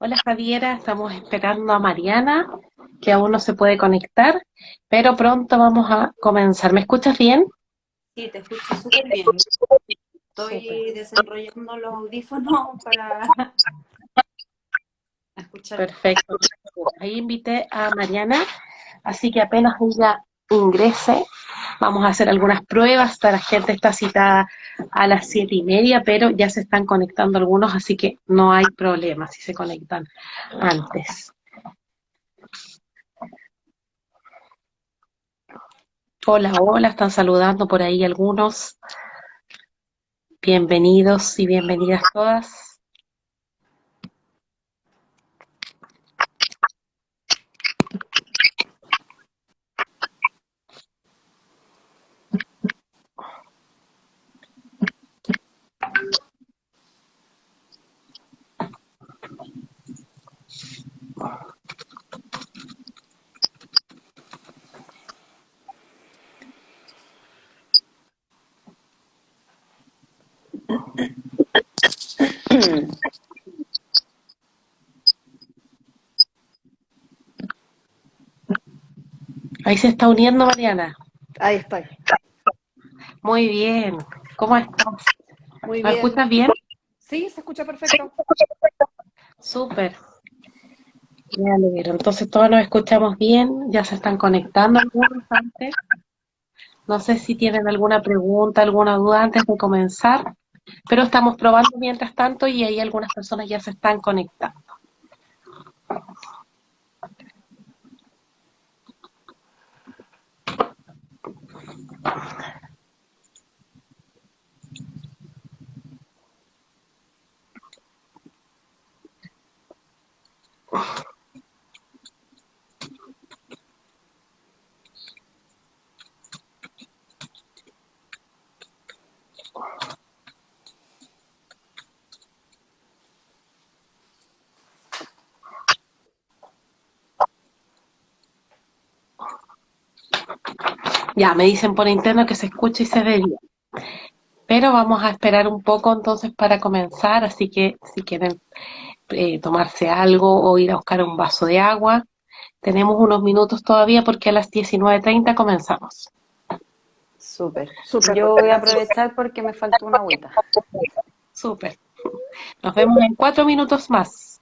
Hola Javiera, estamos esperando a Mariana, que aún no se puede conectar, pero pronto vamos a comenzar. ¿Me escuchas bien? Sí, te escucho súper bien. Súper, Estoy desenrollando los audífonos para escuchar. perfecto. Ahí invité a Mariana, así que apenas ella ingrese, vamos a hacer algunas pruebas. La gente está citada a las 7:30, pero ya se están conectando algunos, así que no hay problema si se conectan antes. Hola, hola, están saludando por ahí algunos. Bienvenidos y bienvenidas todas. Ahí se está uniendo Mariana. Ahí estoy. Muy bien. ¿Cómo estás? Muy ¿Me bien. escuchas bien? Sí, se escucha perfecto. Súper. Me alegro. Entonces todos nos escuchamos bien. Ya se están conectando algunos antes. No sé si tienen alguna pregunta, alguna duda antes de comenzar, pero estamos probando mientras tanto y ahí algunas personas ya se están conectando. Ya, me dicen por interno que se escucha y se ve bien. Pero vamos a esperar un poco entonces para comenzar, así que si quieren tomarse algo o ir a buscar un vaso de agua, tenemos unos minutos todavía porque a las 19:30 comenzamos. Súper. Súper. Yo voy a aprovechar porque me faltó una agüita. Súper. Nos vemos en 4 minutos más.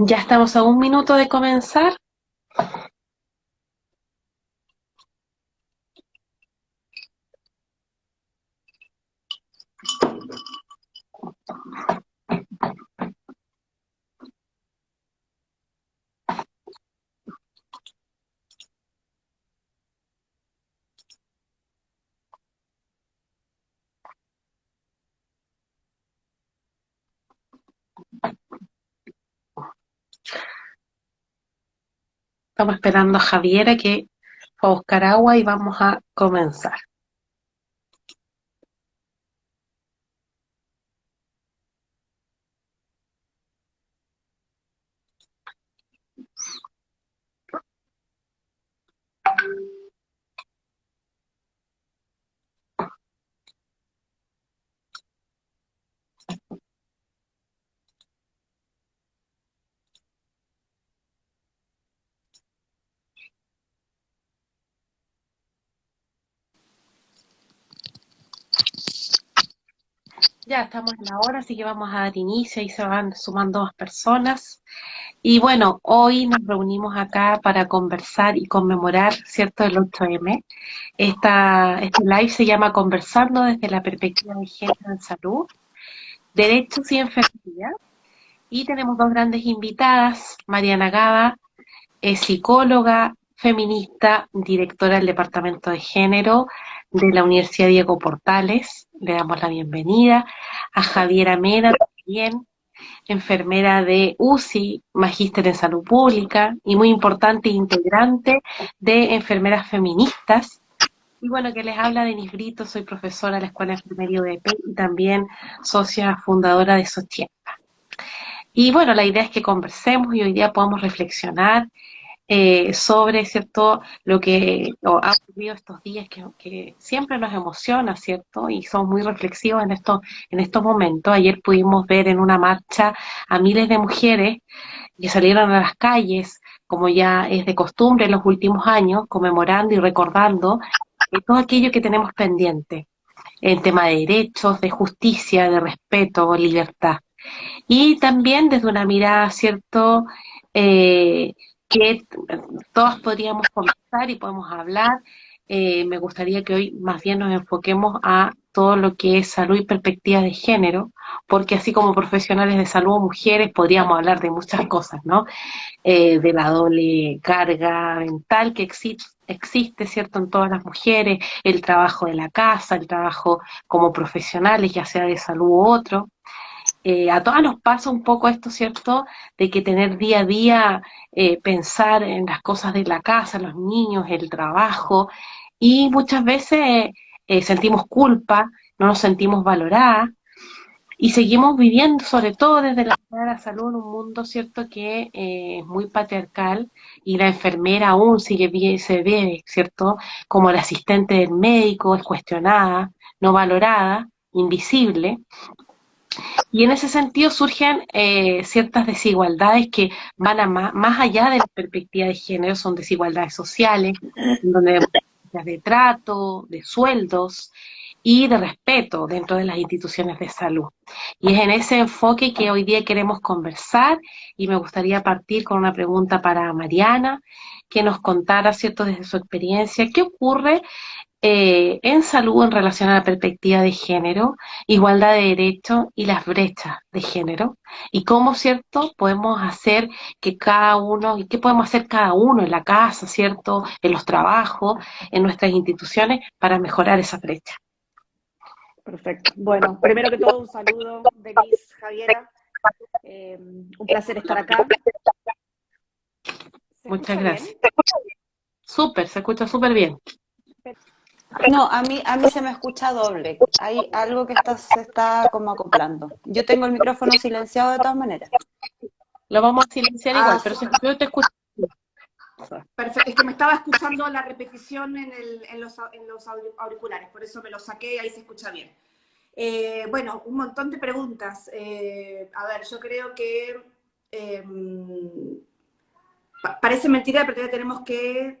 Ya estamos a 1 minuto de comenzar. Estamos esperando a Javiera que fue a buscar agua y vamos a comenzar. Ya estamos en la hora, así que vamos a dar inicio y se van sumando más personas. Y bueno, hoy nos reunimos acá para conversar y conmemorar, ¿cierto?, el 8M. Este live se llama Conversando desde la perspectiva de género en salud, derechos y enfermedad. Y tenemos dos grandes invitadas, Mariana Gaba, es psicóloga, feminista, directora del Departamento de Género de la Universidad Diego Portales, le damos la bienvenida, a Javiera Mena también, enfermera de UCI, magíster en salud pública y muy importante integrante de enfermeras feministas. Y bueno, que les habla Denis Brito, soy profesora de la Escuela de Enfermería UDP y también socia fundadora de Sochiempa. Y bueno, la idea es que conversemos y hoy día podamos reflexionar sobre, ¿cierto?, lo que ha ocurrido estos días que siempre nos emociona, ¿cierto? Y somos muy reflexivos en estos momentos. Ayer pudimos ver en una marcha a miles de mujeres que salieron a las calles, como ya es de costumbre en los últimos años, conmemorando y recordando todo aquello que tenemos pendiente en tema de derechos, de justicia, de respeto, libertad. Y también desde una mirada, ¿cierto?, que todas podríamos conversar y podemos hablar. Me gustaría que hoy más bien nos enfoquemos a todo lo que es salud y perspectiva de género, porque así como profesionales de salud o mujeres podríamos hablar de muchas cosas, ¿no? De la doble carga mental que existe, ¿cierto?, en todas las mujeres, el trabajo de la casa, el trabajo como profesionales, ya sea de salud u otro. A todas nos pasa un poco esto, ¿cierto?, de que tener día a día, pensar en las cosas de la casa, los niños, el trabajo, y muchas veces sentimos culpa, no nos sentimos valoradas, y seguimos viviendo, sobre todo desde la mirada de la salud, en un mundo, ¿cierto?, que es muy patriarcal, y la enfermera aún se ve, ¿cierto?, como la asistente del médico, es cuestionada, no valorada, invisible. Y en ese sentido surgen ciertas desigualdades que van más allá de la perspectiva de género, son desigualdades sociales, donde hay diferencias de trato, de sueldos y de respeto dentro de las instituciones de salud. Y es en ese enfoque que hoy día queremos conversar y me gustaría partir con una pregunta para Mariana, que nos contara, ¿cierto?, desde su experiencia, ¿qué ocurre en salud en relación a la perspectiva de género, igualdad de derechos y las brechas de género? Y cómo, ¿cierto?, podemos hacer que cada uno, y qué podemos hacer cada uno en la casa, ¿cierto?, en los trabajos, en nuestras instituciones, para mejorar esa brecha. Perfecto. Bueno, primero que todo, un saludo, Denise, Javiera. Un placer estar acá. ¿Se Muchas escucha bien? gracias. Súper, se escucha súper bien. No, a mí se me escucha doble. Hay algo que se está como acoplando. Yo tengo el micrófono silenciado de todas maneras. Lo vamos a silenciar Ah, igual, pero súper. yo te escucho. Perfecto. Es que me estaba escuchando la repetición en los auriculares, por eso me lo saqué y ahí se escucha bien. Bueno, un montón de preguntas. A ver, yo creo que parece mentira, pero todavía tenemos que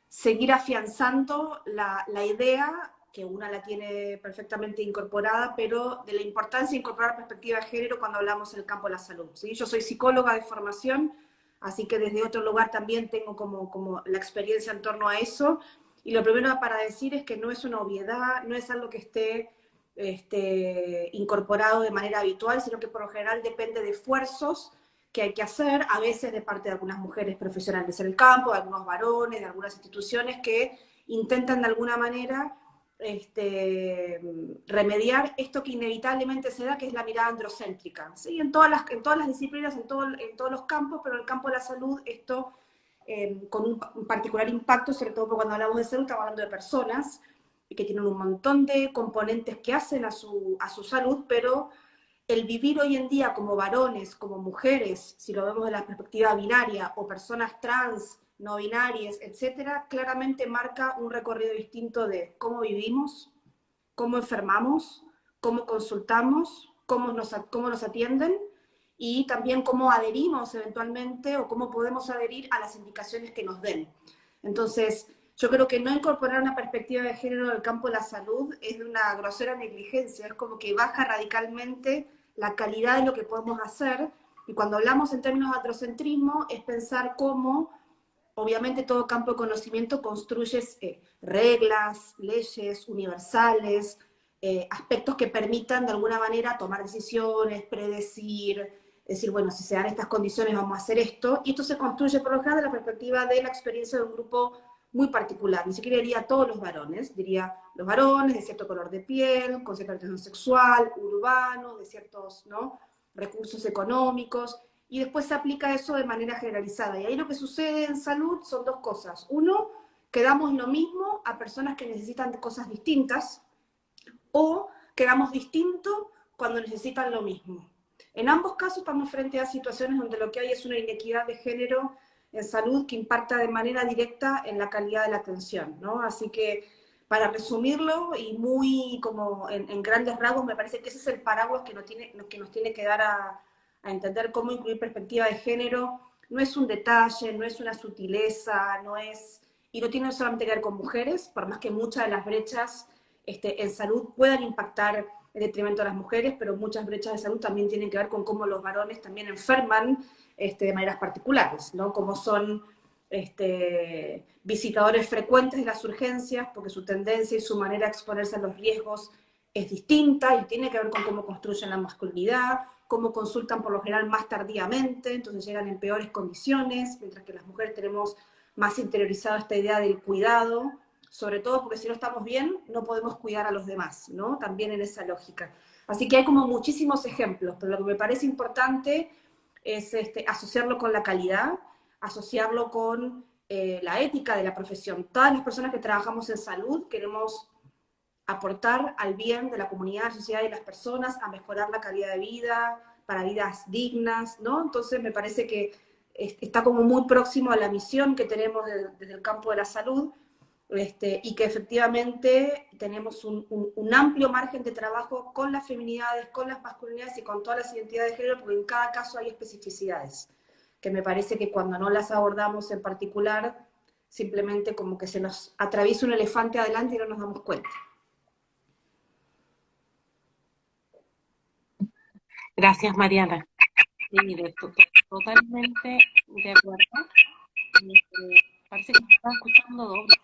seguir afianzando la idea, que una la tiene perfectamente incorporada, pero de la importancia de incorporar perspectiva de género cuando hablamos en el campo de la salud, ¿sí? Yo soy psicóloga de formación, así que desde otro lugar también tengo como la experiencia en torno a eso, y lo primero para decir es que no es una obviedad, no es algo que esté incorporado de manera habitual, sino que por lo general depende de esfuerzos que hay que hacer, a veces de parte de algunas mujeres profesionales en el campo, de algunos varones, de algunas instituciones que intentan de alguna manera remediar esto que inevitablemente se da, que es la mirada androcéntrica, ¿sí? En todas las disciplinas, en todos los campos, pero en el campo de la salud esto con un particular impacto, sobre todo cuando hablamos de salud, estamos hablando de personas que tienen un montón de componentes que hacen a su salud, pero el vivir hoy en día como varones, como mujeres, si lo vemos de la perspectiva binaria, o personas trans, no binarias, etcétera, claramente marca un recorrido distinto de cómo vivimos, cómo enfermamos, cómo consultamos, cómo nos atienden, y también cómo adherimos eventualmente, o cómo podemos adherir a las indicaciones que nos den. Entonces, yo creo que no incorporar una perspectiva de género en el campo de la salud es de una grosera negligencia, es como que baja radicalmente la calidad de lo que podemos hacer, y cuando hablamos en términos de androcentrismo es pensar cómo, obviamente todo campo de conocimiento construyes reglas, leyes universales, aspectos que permitan de alguna manera tomar decisiones, predecir, decir, bueno, si se dan estas condiciones vamos a hacer esto, y esto se construye por lo general de la perspectiva de la experiencia de un grupo muy particular, ni siquiera diría todos los varones, diría los varones de cierto color de piel, con cierta orientación sexual, urbanos, de ciertos, ¿no?, recursos económicos, y después se aplica eso de manera generalizada. Y ahí lo que sucede en salud son dos cosas. Uno, que damos lo mismo a personas que necesitan cosas distintas, o que damos distinto cuando necesitan lo mismo. En ambos casos estamos frente a situaciones donde lo que hay es una inequidad de género en salud que impacta de manera directa en la calidad de la atención, ¿no? Así que, para resumirlo y muy como en grandes rasgos, me parece que ese es el paraguas que nos tiene que dar a entender cómo incluir perspectiva de género. No es un detalle, no es una sutileza, no es, y no tiene solamente que ver con mujeres, por más que muchas de las brechas en salud puedan impactar en detrimento de las mujeres, pero muchas brechas de salud también tienen que ver con cómo los varones también enferman de maneras particulares, ¿no? Como son visitadores frecuentes de las urgencias, porque su tendencia y su manera de exponerse a los riesgos es distinta y tiene que ver con cómo construyen la masculinidad, cómo consultan por lo general más tardíamente, entonces llegan en peores condiciones, mientras que las mujeres tenemos más interiorizada esta idea del cuidado, sobre todo porque si no estamos bien, no podemos cuidar a los demás, ¿no? También en esa lógica. Así que hay como muchísimos ejemplos, pero lo que me parece importante es asociarlo con la calidad, asociarlo con la ética de la profesión. Todas las personas que trabajamos en salud queremos aportar al bien de la comunidad, la sociedad y las personas, a mejorar la calidad de vida, para vidas dignas, ¿no? Entonces me parece que está como muy próximo a la misión que tenemos desde el campo de la salud, y que efectivamente tenemos un amplio margen de trabajo con las feminidades, con las masculinidades y con todas las identidades de género, porque en cada caso hay especificidades, que me parece que cuando no las abordamos en particular, simplemente como que se nos atraviesa un elefante adelante y no nos damos cuenta. Gracias, Mariana. Sí, totalmente de acuerdo. Parece que me estaba escuchando doble.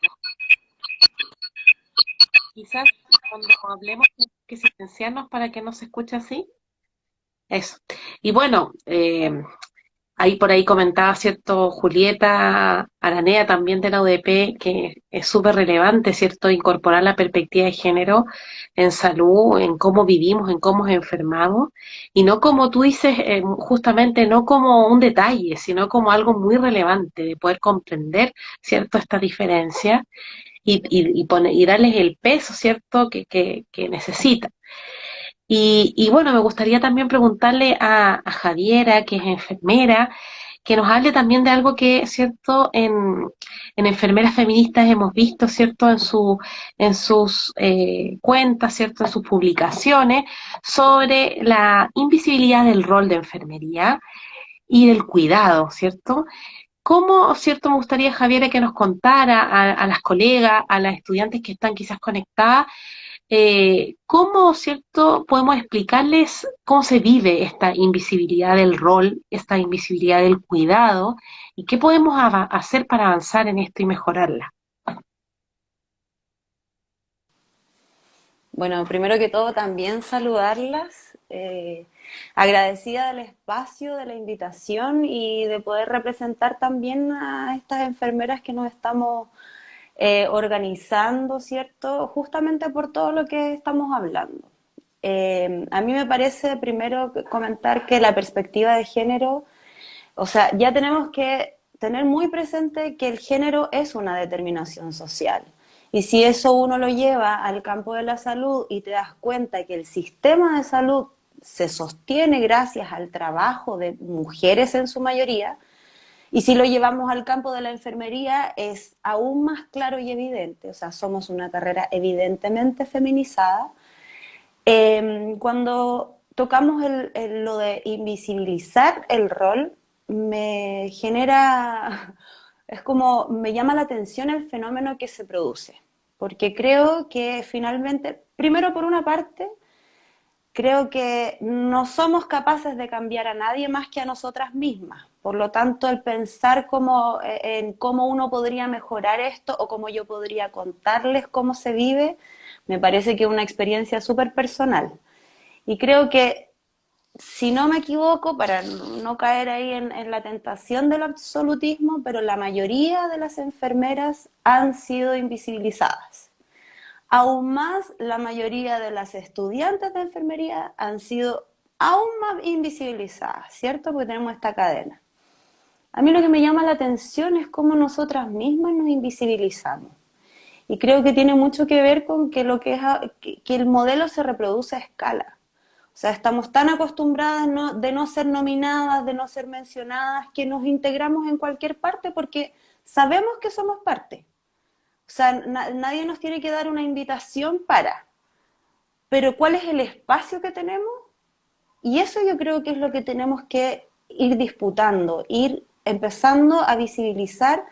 Quizás cuando hablemos hay que silenciarnos para que no se escuche así. Eso. Y bueno, ahí por ahí comentaba, ¿cierto? Julieta Aranea, también de la UDP, que es súper relevante, ¿cierto? Incorporar la perspectiva de género en salud, en cómo vivimos, en cómo enfermamos, y no como tú dices, justamente no como un detalle, sino como algo muy relevante de poder comprender, ¿cierto? Esta diferencia y darles el peso, ¿cierto? Que necesitan. Y bueno, me gustaría también preguntarle a Javiera, que es enfermera, que nos hable también de algo que, ¿cierto?, en enfermeras feministas hemos visto, ¿cierto?, en sus cuentas, ¿cierto?, en sus publicaciones, sobre la invisibilidad del rol de enfermería y del cuidado, ¿cierto? ¿Cómo, cierto, me gustaría, Javiera, que nos contara a las colegas, a las estudiantes que están quizás conectadas, cómo, cierto, podemos explicarles cómo se vive esta invisibilidad del rol, esta invisibilidad del cuidado, y qué podemos hacer para avanzar en esto y mejorarla? Bueno, primero que todo también saludarlas, agradecida del espacio, de la invitación y de poder representar también a estas enfermeras que nos estamos organizando, ¿cierto? Justamente por todo lo que estamos hablando. A mí me parece primero comentar que la perspectiva de género, o sea, ya tenemos que tener muy presente que el género es una determinación social. Y si eso uno lo lleva al campo de la salud y te das cuenta que el sistema de salud se sostiene gracias al trabajo de mujeres en su mayoría, y si lo llevamos al campo de la enfermería es aún más claro y evidente, o sea, somos una carrera evidentemente feminizada. Cuando tocamos lo de invisibilizar el rol, me genera, es como, me llama la atención el fenómeno que se produce, porque creo que finalmente, primero por una parte, creo que no somos capaces de cambiar a nadie más que a nosotras mismas. Por lo tanto, el pensar en cómo uno podría mejorar esto o cómo yo podría contarles cómo se vive, me parece que es una experiencia súper personal. Y creo que si no me equivoco, para no caer ahí en la tentación del absolutismo, pero la mayoría de las enfermeras han sido invisibilizadas. Aún más, la mayoría de las estudiantes de enfermería han sido aún más invisibilizadas, ¿cierto? Porque tenemos esta cadena. A mí lo que me llama la atención es cómo nosotras mismas nos invisibilizamos. Y creo que tiene mucho que ver con que, que el modelo se reproduce a escala. O sea, estamos tan acostumbradas de no ser nominadas, de no ser mencionadas, que nos integramos en cualquier parte porque sabemos que somos parte. O sea, nadie nos tiene que dar una invitación para. Pero ¿cuál es el espacio que tenemos? Y eso yo creo que es lo que tenemos que ir disputando, ir empezando a visibilizar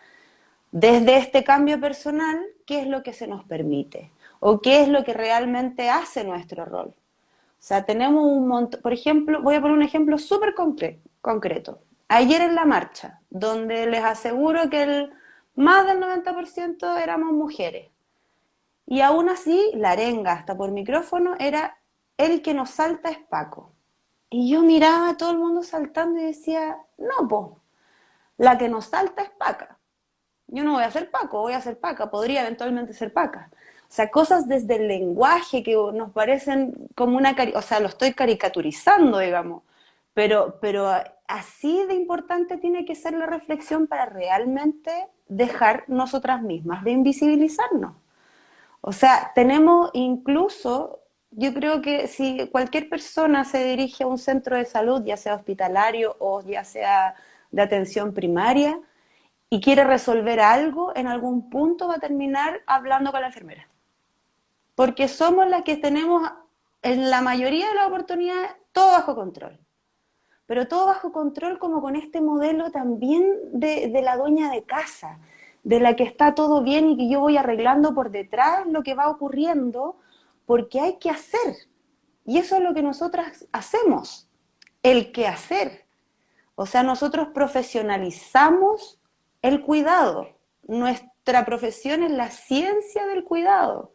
desde este cambio personal qué es lo que se nos permite o qué es lo que realmente hace nuestro rol. O sea, tenemos un montón, por ejemplo, voy a poner un ejemplo súper concreto. Ayer en la marcha, donde les aseguro que más del 90% éramos mujeres. Y aún así, la arenga hasta por micrófono era el que nos salta es Paco. Y yo miraba a todo el mundo saltando y decía, no, po, la que nos salta es Paca. Yo no voy a ser Paco, voy a ser Paca, podría eventualmente ser Paca. O sea, cosas desde el lenguaje que nos parecen como o sea, lo estoy caricaturizando, digamos, pero así de importante tiene que ser la reflexión para realmente dejar nosotras mismas de invisibilizarnos. O sea, tenemos incluso, yo creo que si cualquier persona se dirige a un centro de salud, ya sea hospitalario o ya sea de atención primaria, y quiere resolver algo, en algún punto va a terminar hablando con la enfermera. Porque somos las que tenemos, en la mayoría de las oportunidades, todo bajo control. Pero todo bajo control como con este modelo también de la dueña de casa, de la que está todo bien y que yo voy arreglando por detrás lo que va ocurriendo, porque hay que hacer. Y eso es lo que nosotras hacemos, el que hacer. O sea, nosotros profesionalizamos el cuidado. Nuestra profesión es la ciencia del cuidado.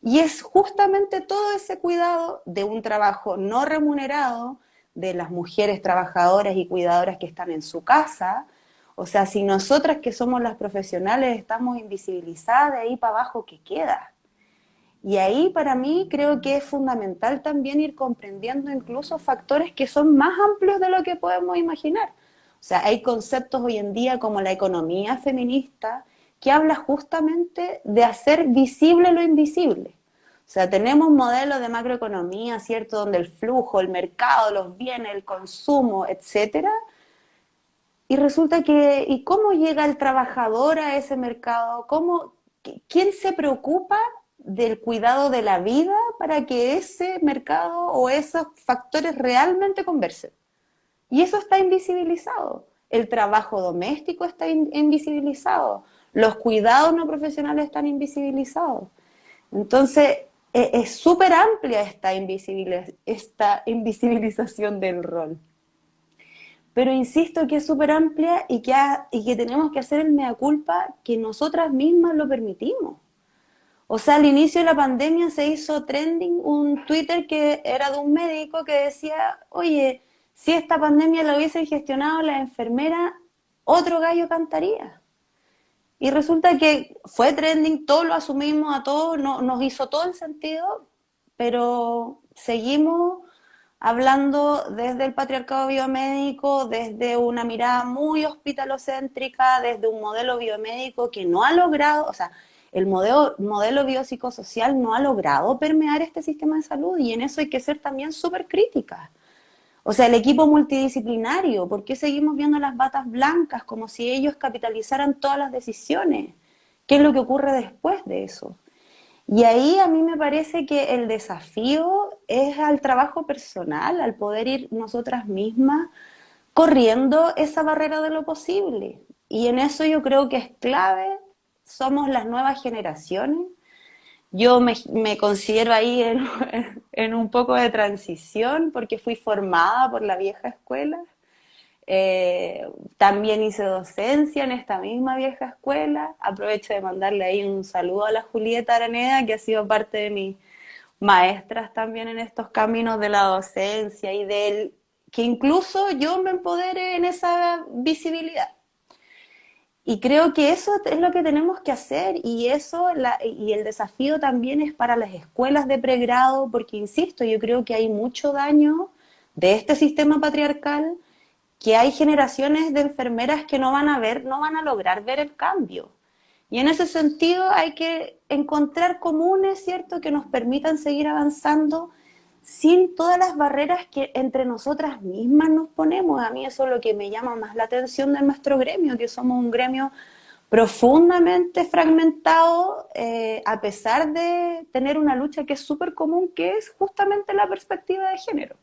Y es justamente todo ese cuidado de un trabajo no remunerado, de las mujeres trabajadoras y cuidadoras que están en su casa. O sea, si nosotras que somos las profesionales estamos invisibilizadas, de ahí para abajo, ¿qué queda? Y ahí para mí creo que es fundamental también ir comprendiendo incluso factores que son más amplios de lo que podemos imaginar. O sea, hay conceptos hoy en día como la economía feminista que habla justamente de hacer visible lo invisible. O sea, tenemos modelos de macroeconomía, ¿cierto? Donde el flujo, el mercado, los bienes, el consumo, etcétera. Y resulta que, ¿y cómo llega el trabajador a ese mercado? ¿Quién se preocupa del cuidado de la vida para que ese mercado o esos factores realmente conversen? Y eso está invisibilizado. El trabajo doméstico está invisibilizado. Los cuidados no profesionales están invisibilizados. Entonces, es súper amplia esta invisibilización del rol. Pero insisto que es súper amplia y que tenemos que hacer el mea culpa que nosotras mismas lo permitimos. O sea, al inicio de la pandemia se hizo trending un Twitter que era de un médico que decía, oye, si esta pandemia la hubiesen gestionado las enfermeras, otro gallo cantaría. Y resulta que fue trending, todos lo asumimos, a todos nos hizo todo el sentido, pero seguimos hablando desde el patriarcado biomédico, desde una mirada muy hospitalocéntrica, desde un modelo biomédico que no ha logrado, o sea, el modelo biopsicosocial no ha logrado permear este sistema de salud y en eso hay que ser también súper críticas. O sea, el equipo multidisciplinario, ¿por qué seguimos viendo las batas blancas como si ellos capitalizaran todas las decisiones? ¿Qué es lo que ocurre después de eso? Y ahí a mí me parece que el desafío es al trabajo personal, al poder ir nosotras mismas corriendo esa barrera de lo posible. Y en eso yo creo que es clave, somos las nuevas generaciones. Yo me considero ahí en un poco de transición porque fui formada por la vieja escuela. También hice docencia en esta misma vieja escuela. Aprovecho de mandarle ahí un saludo a la Julieta Araneda, que ha sido parte de mis maestras también en estos caminos de la docencia y del que incluso yo me empodere en esa visibilidad. Y creo que eso es lo que tenemos que hacer y y el desafío también es para las escuelas de pregrado, porque insisto, yo creo que hay mucho daño de este sistema patriarcal, que hay generaciones de enfermeras que no van a lograr ver el cambio. Y en ese sentido hay que encontrar comunes, ¿cierto?, que nos permitan seguir avanzando sin todas las barreras que entre nosotras mismas nos ponemos. A mí eso es lo que me llama más la atención de nuestro gremio, que somos un gremio profundamente fragmentado, a pesar de tener una lucha que es súper común, que es justamente la perspectiva de género.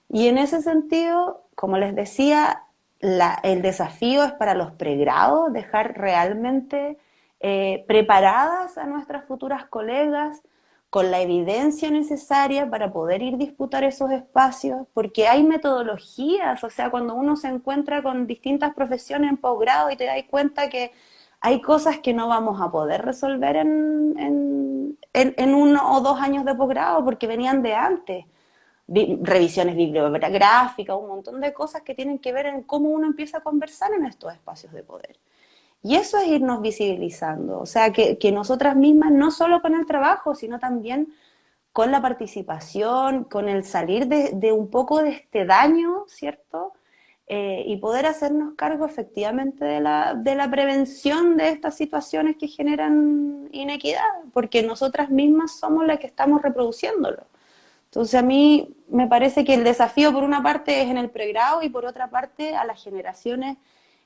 Y en ese sentido, como les decía, el desafío es para los pregrados dejar realmente preparadas a nuestras futuras colegas con la evidencia necesaria para poder ir a disputar esos espacios, porque hay metodologías, o sea, cuando uno se encuentra con distintas profesiones en posgrado y te das cuenta que hay cosas que no vamos a poder resolver en 1 o 2 años de posgrado porque venían de antes, revisiones bibliográficas, un montón de cosas que tienen que ver en cómo uno empieza a conversar en estos espacios de poder. Y eso es irnos visibilizando, o sea, que nosotras mismas, no solo con el trabajo, sino también con la participación, con el salir de un poco de este daño, ¿cierto? Y poder hacernos cargo efectivamente de la prevención de estas situaciones que generan inequidad, porque nosotras mismas somos las que estamos reproduciéndolo. Entonces a mí me parece que el desafío por una parte es en el pregrado y por otra parte a las generaciones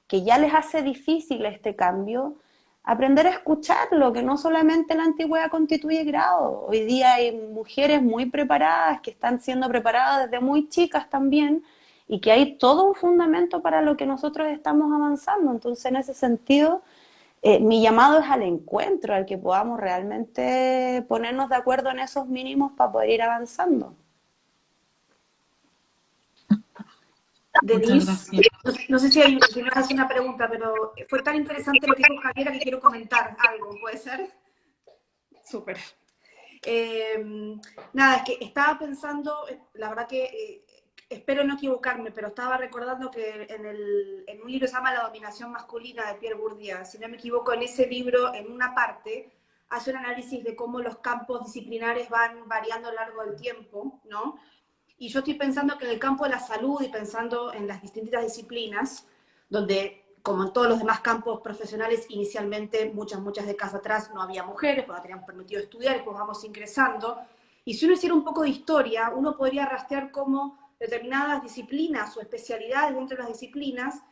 que ya les hace difícil este cambio, aprender a escucharlo, que no solamente la antigüedad constituye grado. Hoy día hay mujeres muy preparadas, que están siendo preparadas desde muy chicas también, y que hay todo un fundamento para lo que nosotros estamos avanzando. Entonces, en ese sentido, mi llamado es al encuentro, al que podamos realmente ponernos de acuerdo en esos mínimos para poder ir avanzando. Muchas Denise, gracias. no sé si me vas a hacer una pregunta, pero fue tan interesante lo que dijo Javiera que quiero comentar algo, ¿puede ser? Súper. Nada, es que estaba pensando, la verdad que espero no equivocarme, pero estaba recordando que en un libro que se llama La dominación masculina de Pierre Bourdieu, si no me equivoco, en ese libro, en una parte, hace un análisis de cómo los campos disciplinares van variando a lo largo del tiempo, ¿no? Y yo estoy pensando que en el campo de la salud y pensando en las distintas disciplinas, donde, como en todos los demás campos profesionales, inicialmente, muchas décadas atrás, no había mujeres, porque no tenían permitido estudiar, y pues vamos ingresando. Y si uno hiciera un poco de historia, uno podría rastrear cómo determinadas disciplinas o especialidades dentro de las disciplinas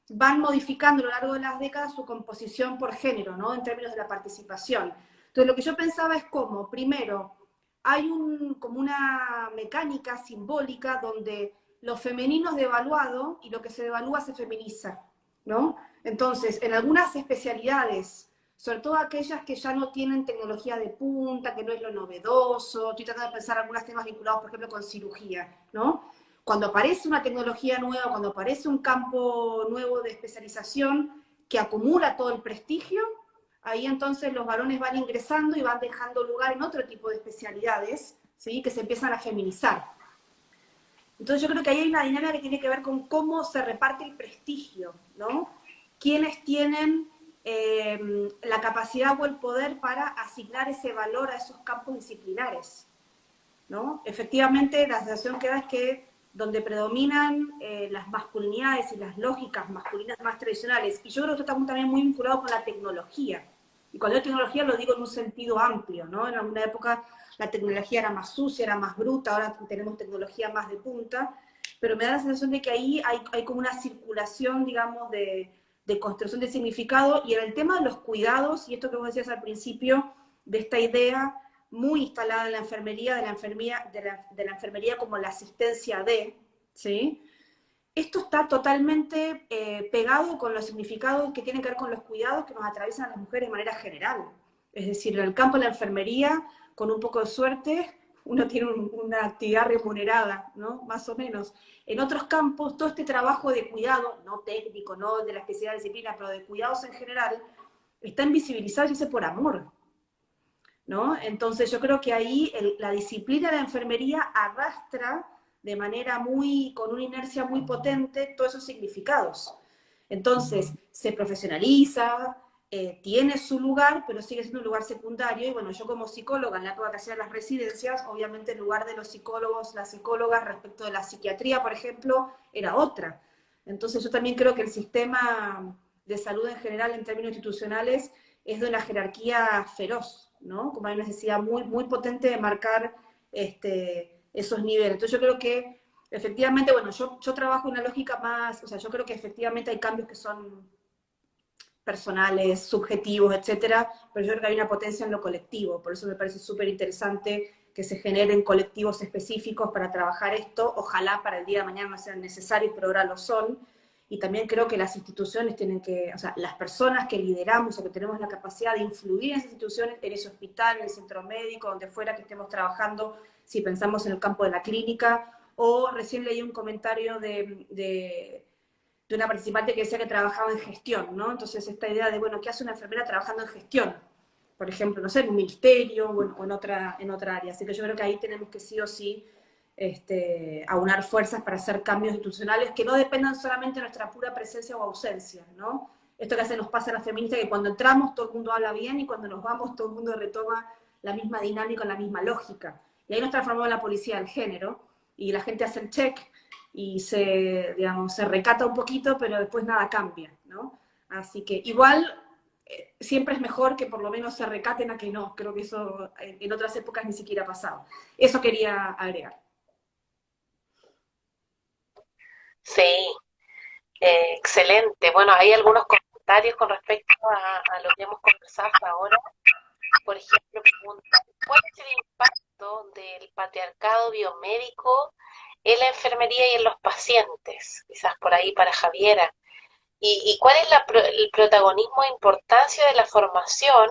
van modificando a lo largo de las décadas su composición por género, ¿no? En términos de la participación. Entonces, lo que yo pensaba es cómo, primero, hay como una mecánica simbólica donde lo femenino es devaluado y lo que se devalúa se feminiza, ¿no? Entonces, en algunas especialidades, sobre todo aquellas que ya no tienen tecnología de punta, que no es lo novedoso, estoy tratando de pensar algunos temas vinculados, por ejemplo, con cirugía, ¿no? Cuando aparece una tecnología nueva, cuando aparece un campo nuevo de especialización que acumula todo el prestigio, ahí entonces los varones van ingresando y van dejando lugar en otro tipo de especialidades, ¿sí?, que se empiezan a feminizar. Entonces yo creo que ahí hay una dinámica que tiene que ver con cómo se reparte el prestigio, ¿no? Quiénes tienen la capacidad o el poder para asignar ese valor a esos campos disciplinares, ¿no? Efectivamente, la sensación que da es que donde predominan las masculinidades y las lógicas masculinas más tradicionales, y yo creo que esto está también muy vinculado con la tecnología. Y cuando digo tecnología lo digo en un sentido amplio, ¿no? En alguna época la tecnología era más sucia, era más bruta, ahora tenemos tecnología más de punta, pero me da la sensación de que ahí hay como una circulación, digamos, de construcción de significado, y en el tema de los cuidados, y esto que vos decías al principio, de esta idea muy instalada en la enfermería, de la enfermería como la asistencia de, ¿sí? Esto está totalmente pegado con los significados que tienen que ver con los cuidados que nos atraviesan a las mujeres de manera general. Es decir, en el campo de la enfermería, con un poco de suerte, uno tiene una actividad remunerada, ¿no? Más o menos. En otros campos, todo este trabajo de cuidado, no técnico, no de la especialidad de disciplina, pero de cuidados en general, está invisibilizado y se hace por amor. ¿no? Entonces yo creo que ahí la disciplina de la enfermería arrastra de manera con una inercia muy potente todos esos significados. Entonces se profesionaliza, tiene su lugar, pero sigue siendo un lugar secundario. Y bueno, yo como psicóloga, en la época que hacía las residencias, obviamente el lugar de los psicólogos, las psicólogas respecto de la psiquiatría, por ejemplo, era otra. Entonces yo también creo que el sistema de salud en general, en términos institucionales, es de una jerarquía feroz, ¿no? Como hay una necesidad muy, muy potente de marcar esos niveles. Entonces yo creo que efectivamente, bueno, yo trabajo una lógica más, o sea, yo creo que efectivamente hay cambios que son personales, subjetivos, etcétera, pero yo creo que hay una potencia en lo colectivo, por eso me parece súper interesante que se generen colectivos específicos para trabajar esto, ojalá para el día de mañana no sean necesarios, pero ahora lo son, y también creo que las instituciones tienen que, o sea, las personas que lideramos o que tenemos la capacidad de influir en esas instituciones, en ese hospital, en el centro médico, donde fuera que estemos trabajando, si pensamos en el campo de la clínica, o recién leí un comentario de una participante que decía que trabajaba en gestión, ¿no? Entonces esta idea de, bueno, ¿qué hace una enfermera trabajando en gestión? Por ejemplo, no sé, en un ministerio o en otra área. Así que yo creo que ahí tenemos que sí o sí aunar fuerzas para hacer cambios institucionales que no dependan solamente de nuestra pura presencia o ausencia, ¿no? Esto que hace nos pasa a las feministas, que cuando entramos todo el mundo habla bien y cuando nos vamos todo el mundo retoma la misma dinámica, la misma lógica. Y ahí nos transformamos en la policía del género y la gente hace el check y digamos, se recata un poquito, pero después nada cambia, ¿no? Así que igual siempre es mejor que por lo menos se recaten a que no. Creo que eso en otras épocas ni siquiera ha pasado. Eso quería agregar. Sí, excelente. Bueno, hay algunos comentarios con respecto a lo que hemos conversado hasta ahora. Por ejemplo, pregunta, ¿cuál es el impacto del patriarcado biomédico en la enfermería y en los pacientes? Quizás por ahí para Javiera. ¿Y cuál es el protagonismo e importancia de la formación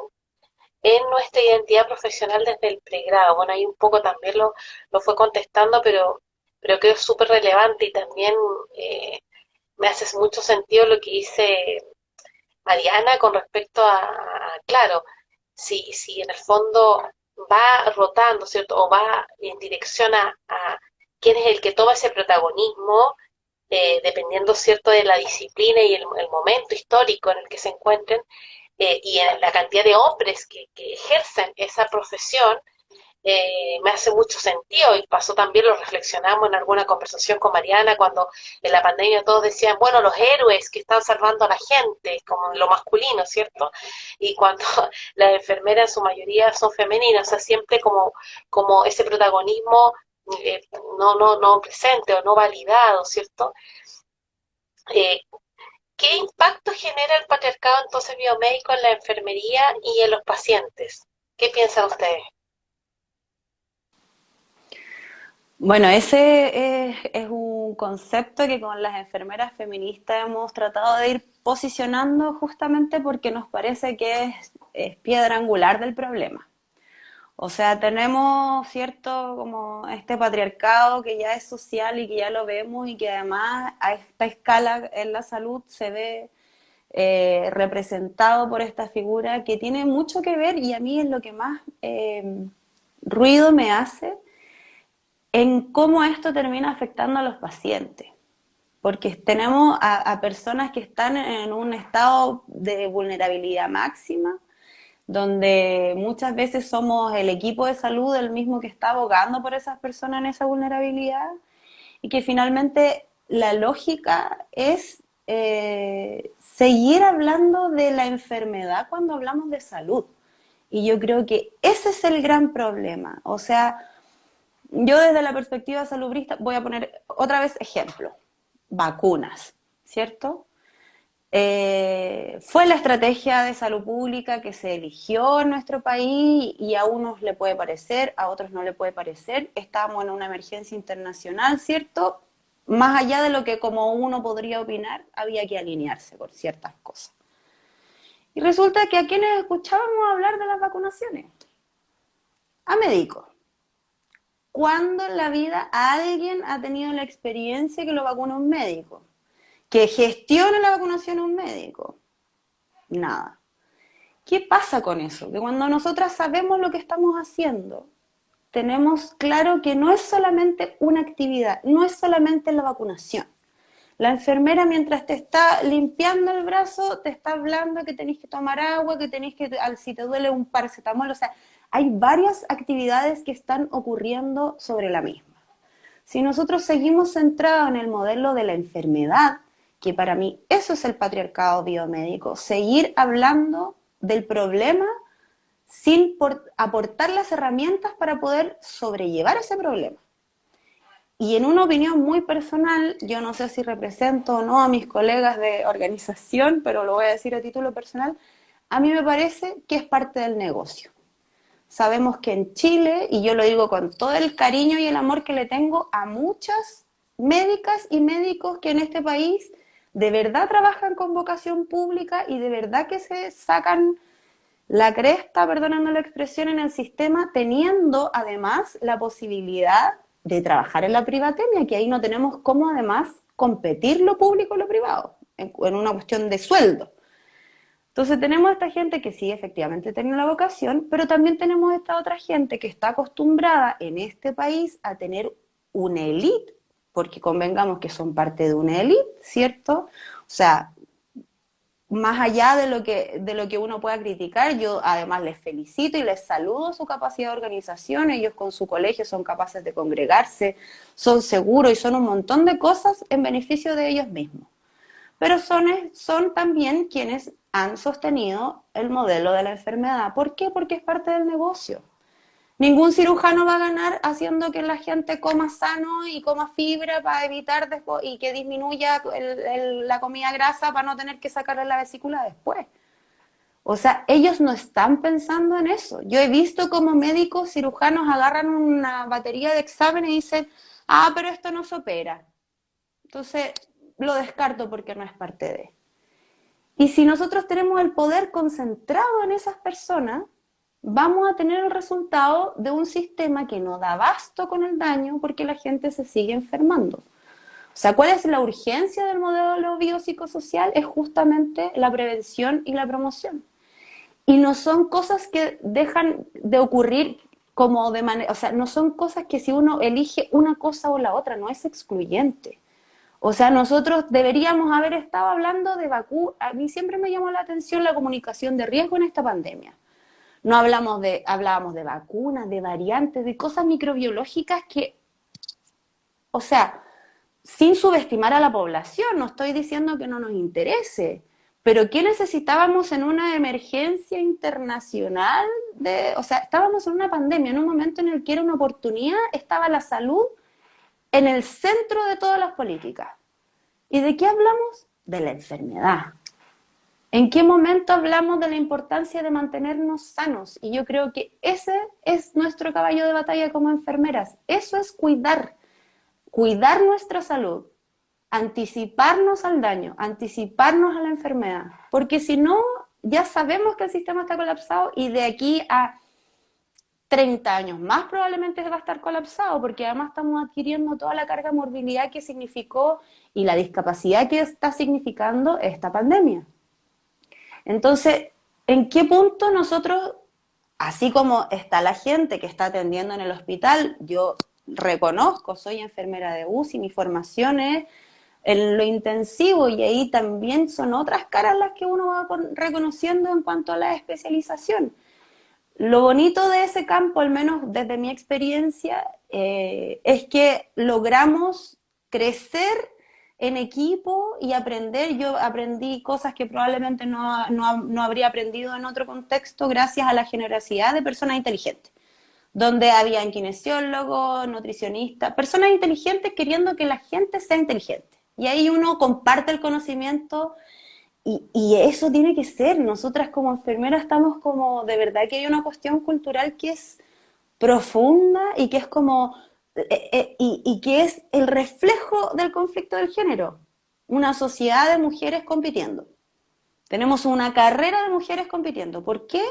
en nuestra identidad profesional desde el pregrado? Bueno, ahí un poco también lo fue contestando, pero creo que es súper relevante y también me hace mucho sentido lo que dice Mariana con respecto claro, si en el fondo va rotando, ¿cierto? O va en dirección a quién es el que toma ese protagonismo, dependiendo, ¿cierto?, de la disciplina y el momento histórico en el que se encuentren, y en la cantidad de hombres que ejercen esa profesión, me hace mucho sentido y pasó también, lo reflexionamos en alguna conversación con Mariana cuando en la pandemia todos decían, bueno, los héroes que están salvando a la gente, como lo masculino, ¿cierto? Y cuando las enfermeras en su mayoría son femeninas, o sea, siempre como ese protagonismo no presente o no validado, ¿cierto? Eh, ¿Qué impacto genera el patriarcado entonces biomédico en la enfermería y en los pacientes? ¿Qué piensan ustedes? Bueno, ese es un concepto que con las enfermeras feministas hemos tratado de ir posicionando justamente porque nos parece que es piedra angular del problema. O sea, tenemos cierto como este patriarcado que ya es social y que ya lo vemos y que además a esta escala en la salud se ve representado por esta figura que tiene mucho que ver y a mí es lo que más ruido me hace en cómo esto termina afectando a los pacientes. Porque tenemos a personas que están en un estado de vulnerabilidad máxima, donde muchas veces somos el equipo de salud el mismo que está abogando por esas personas en esa vulnerabilidad, y que finalmente la lógica es seguir hablando de la enfermedad cuando hablamos de salud. Y yo creo que ese es el gran problema. O sea, yo desde la perspectiva salubrista voy a poner otra vez ejemplo, vacunas, ¿cierto? Fue la estrategia de salud pública que se eligió en nuestro país y a unos le puede parecer, a otros no le puede parecer. Estábamos en una emergencia internacional, ¿cierto? Más allá de lo que como uno podría opinar, había que alinearse por ciertas cosas. Y resulta que a quienes escuchábamos hablar de las vacunaciones, a médicos. ¿Cuándo en la vida alguien ha tenido la experiencia que lo vacuna un médico? ¿Que gestione la vacunación un médico? Nada. ¿Qué pasa con eso? Que cuando nosotras sabemos lo que estamos haciendo, tenemos claro que no es solamente una actividad, no es solamente la vacunación. La enfermera, mientras te está limpiando el brazo, te está hablando que tenés que tomar agua, que tenés que, si te duele un paracetamol, o sea, hay varias actividades que están ocurriendo sobre la misma. Si nosotros seguimos centrados en el modelo de la enfermedad, que para mí eso es el patriarcado biomédico, seguir hablando del problema sin aportar las herramientas para poder sobrellevar ese problema. Y en una opinión muy personal, yo no sé si represento o no a mis colegas de organización, pero lo voy a decir a título personal, a mí me parece que es parte del negocio. Sabemos que en Chile, y yo lo digo con todo el cariño y el amor que le tengo a muchas médicas y médicos que en este país de verdad trabajan con vocación pública y de verdad que se sacan la cresta, perdonando la expresión, en el sistema, teniendo además la posibilidad de trabajar en la privatemia, que ahí no tenemos cómo además competir lo público y lo privado, en una cuestión de sueldo. Entonces tenemos a esta gente que sí, efectivamente tiene la vocación, pero también tenemos esta otra gente que está acostumbrada en este país a tener una élite, porque convengamos que son parte de una élite, ¿cierto? O sea, más allá de lo que uno pueda criticar, yo además les felicito y les saludo su capacidad de organización. Ellos con su colegio son capaces de congregarse, son seguros y son un montón de cosas en beneficio de ellos mismos. Pero son también quienes han sostenido el modelo de la enfermedad. ¿Por qué? Porque es parte del negocio. Ningún cirujano va a ganar haciendo que la gente coma sano y coma fibra para evitar después, y que disminuya la comida grasa para no tener que sacarle la vesícula después. O sea, ellos no están pensando en eso. Yo he visto como médicos cirujanos agarran una batería de exámenes y dicen, ah, pero esto no se opera. Entonces, lo descarto porque no es parte de. Y si nosotros tenemos el poder concentrado en esas personas, vamos a tener el resultado de un sistema que no da abasto con el daño porque la gente se sigue enfermando. O sea, ¿cuál es la urgencia del modelo biopsicosocial? Es justamente la prevención y la promoción. Y no son cosas que dejan de ocurrir como de manera, o sea, no son cosas que si uno elige una cosa o la otra, no es excluyente. O sea, nosotros deberíamos haber estado hablando de vacunas. A mí siempre me llamó la atención la comunicación de riesgo en esta pandemia. No hablábamos de vacunas, de variantes, de cosas microbiológicas que, o sea, sin subestimar a la población, no estoy diciendo que no nos interese, pero ¿qué necesitábamos en una emergencia internacional? O sea, estábamos en una pandemia, en un momento en el que era una oportunidad, estaba la salud en el centro de todas las políticas. ¿Y de qué hablamos? De la enfermedad. ¿En qué momento hablamos de la importancia de mantenernos sanos? Y yo creo que ese es nuestro caballo de batalla como enfermeras. Eso es cuidar nuestra salud, anticiparnos al daño, anticiparnos a la enfermedad. Porque si no, ya sabemos que el sistema está colapsado y de aquí a 30 años más probablemente va a estar colapsado, porque además estamos adquiriendo toda la carga de morbilidad que significó y la discapacidad que está significando esta pandemia. Entonces, ¿en qué punto nosotros, así como está la gente que está atendiendo en el hospital, yo reconozco, soy enfermera de UCI, mi formación es en lo intensivo y ahí también son otras caras las que uno va reconociendo en cuanto a la especialización. Lo bonito de ese campo, al menos desde mi experiencia, es que logramos crecer en equipo y aprender. Yo aprendí cosas que probablemente no habría aprendido en otro contexto gracias a la generosidad de personas inteligentes, donde habían kinesiólogos, nutricionistas, personas inteligentes queriendo que la gente sea inteligente. Y ahí uno comparte el conocimiento. Y eso tiene que ser, nosotras como enfermeras estamos como, de verdad que hay una cuestión cultural que es profunda y que es como, y que es el reflejo del conflicto del género. Una sociedad de mujeres compitiendo. Tenemos una carrera de mujeres compitiendo. ¿Por qué?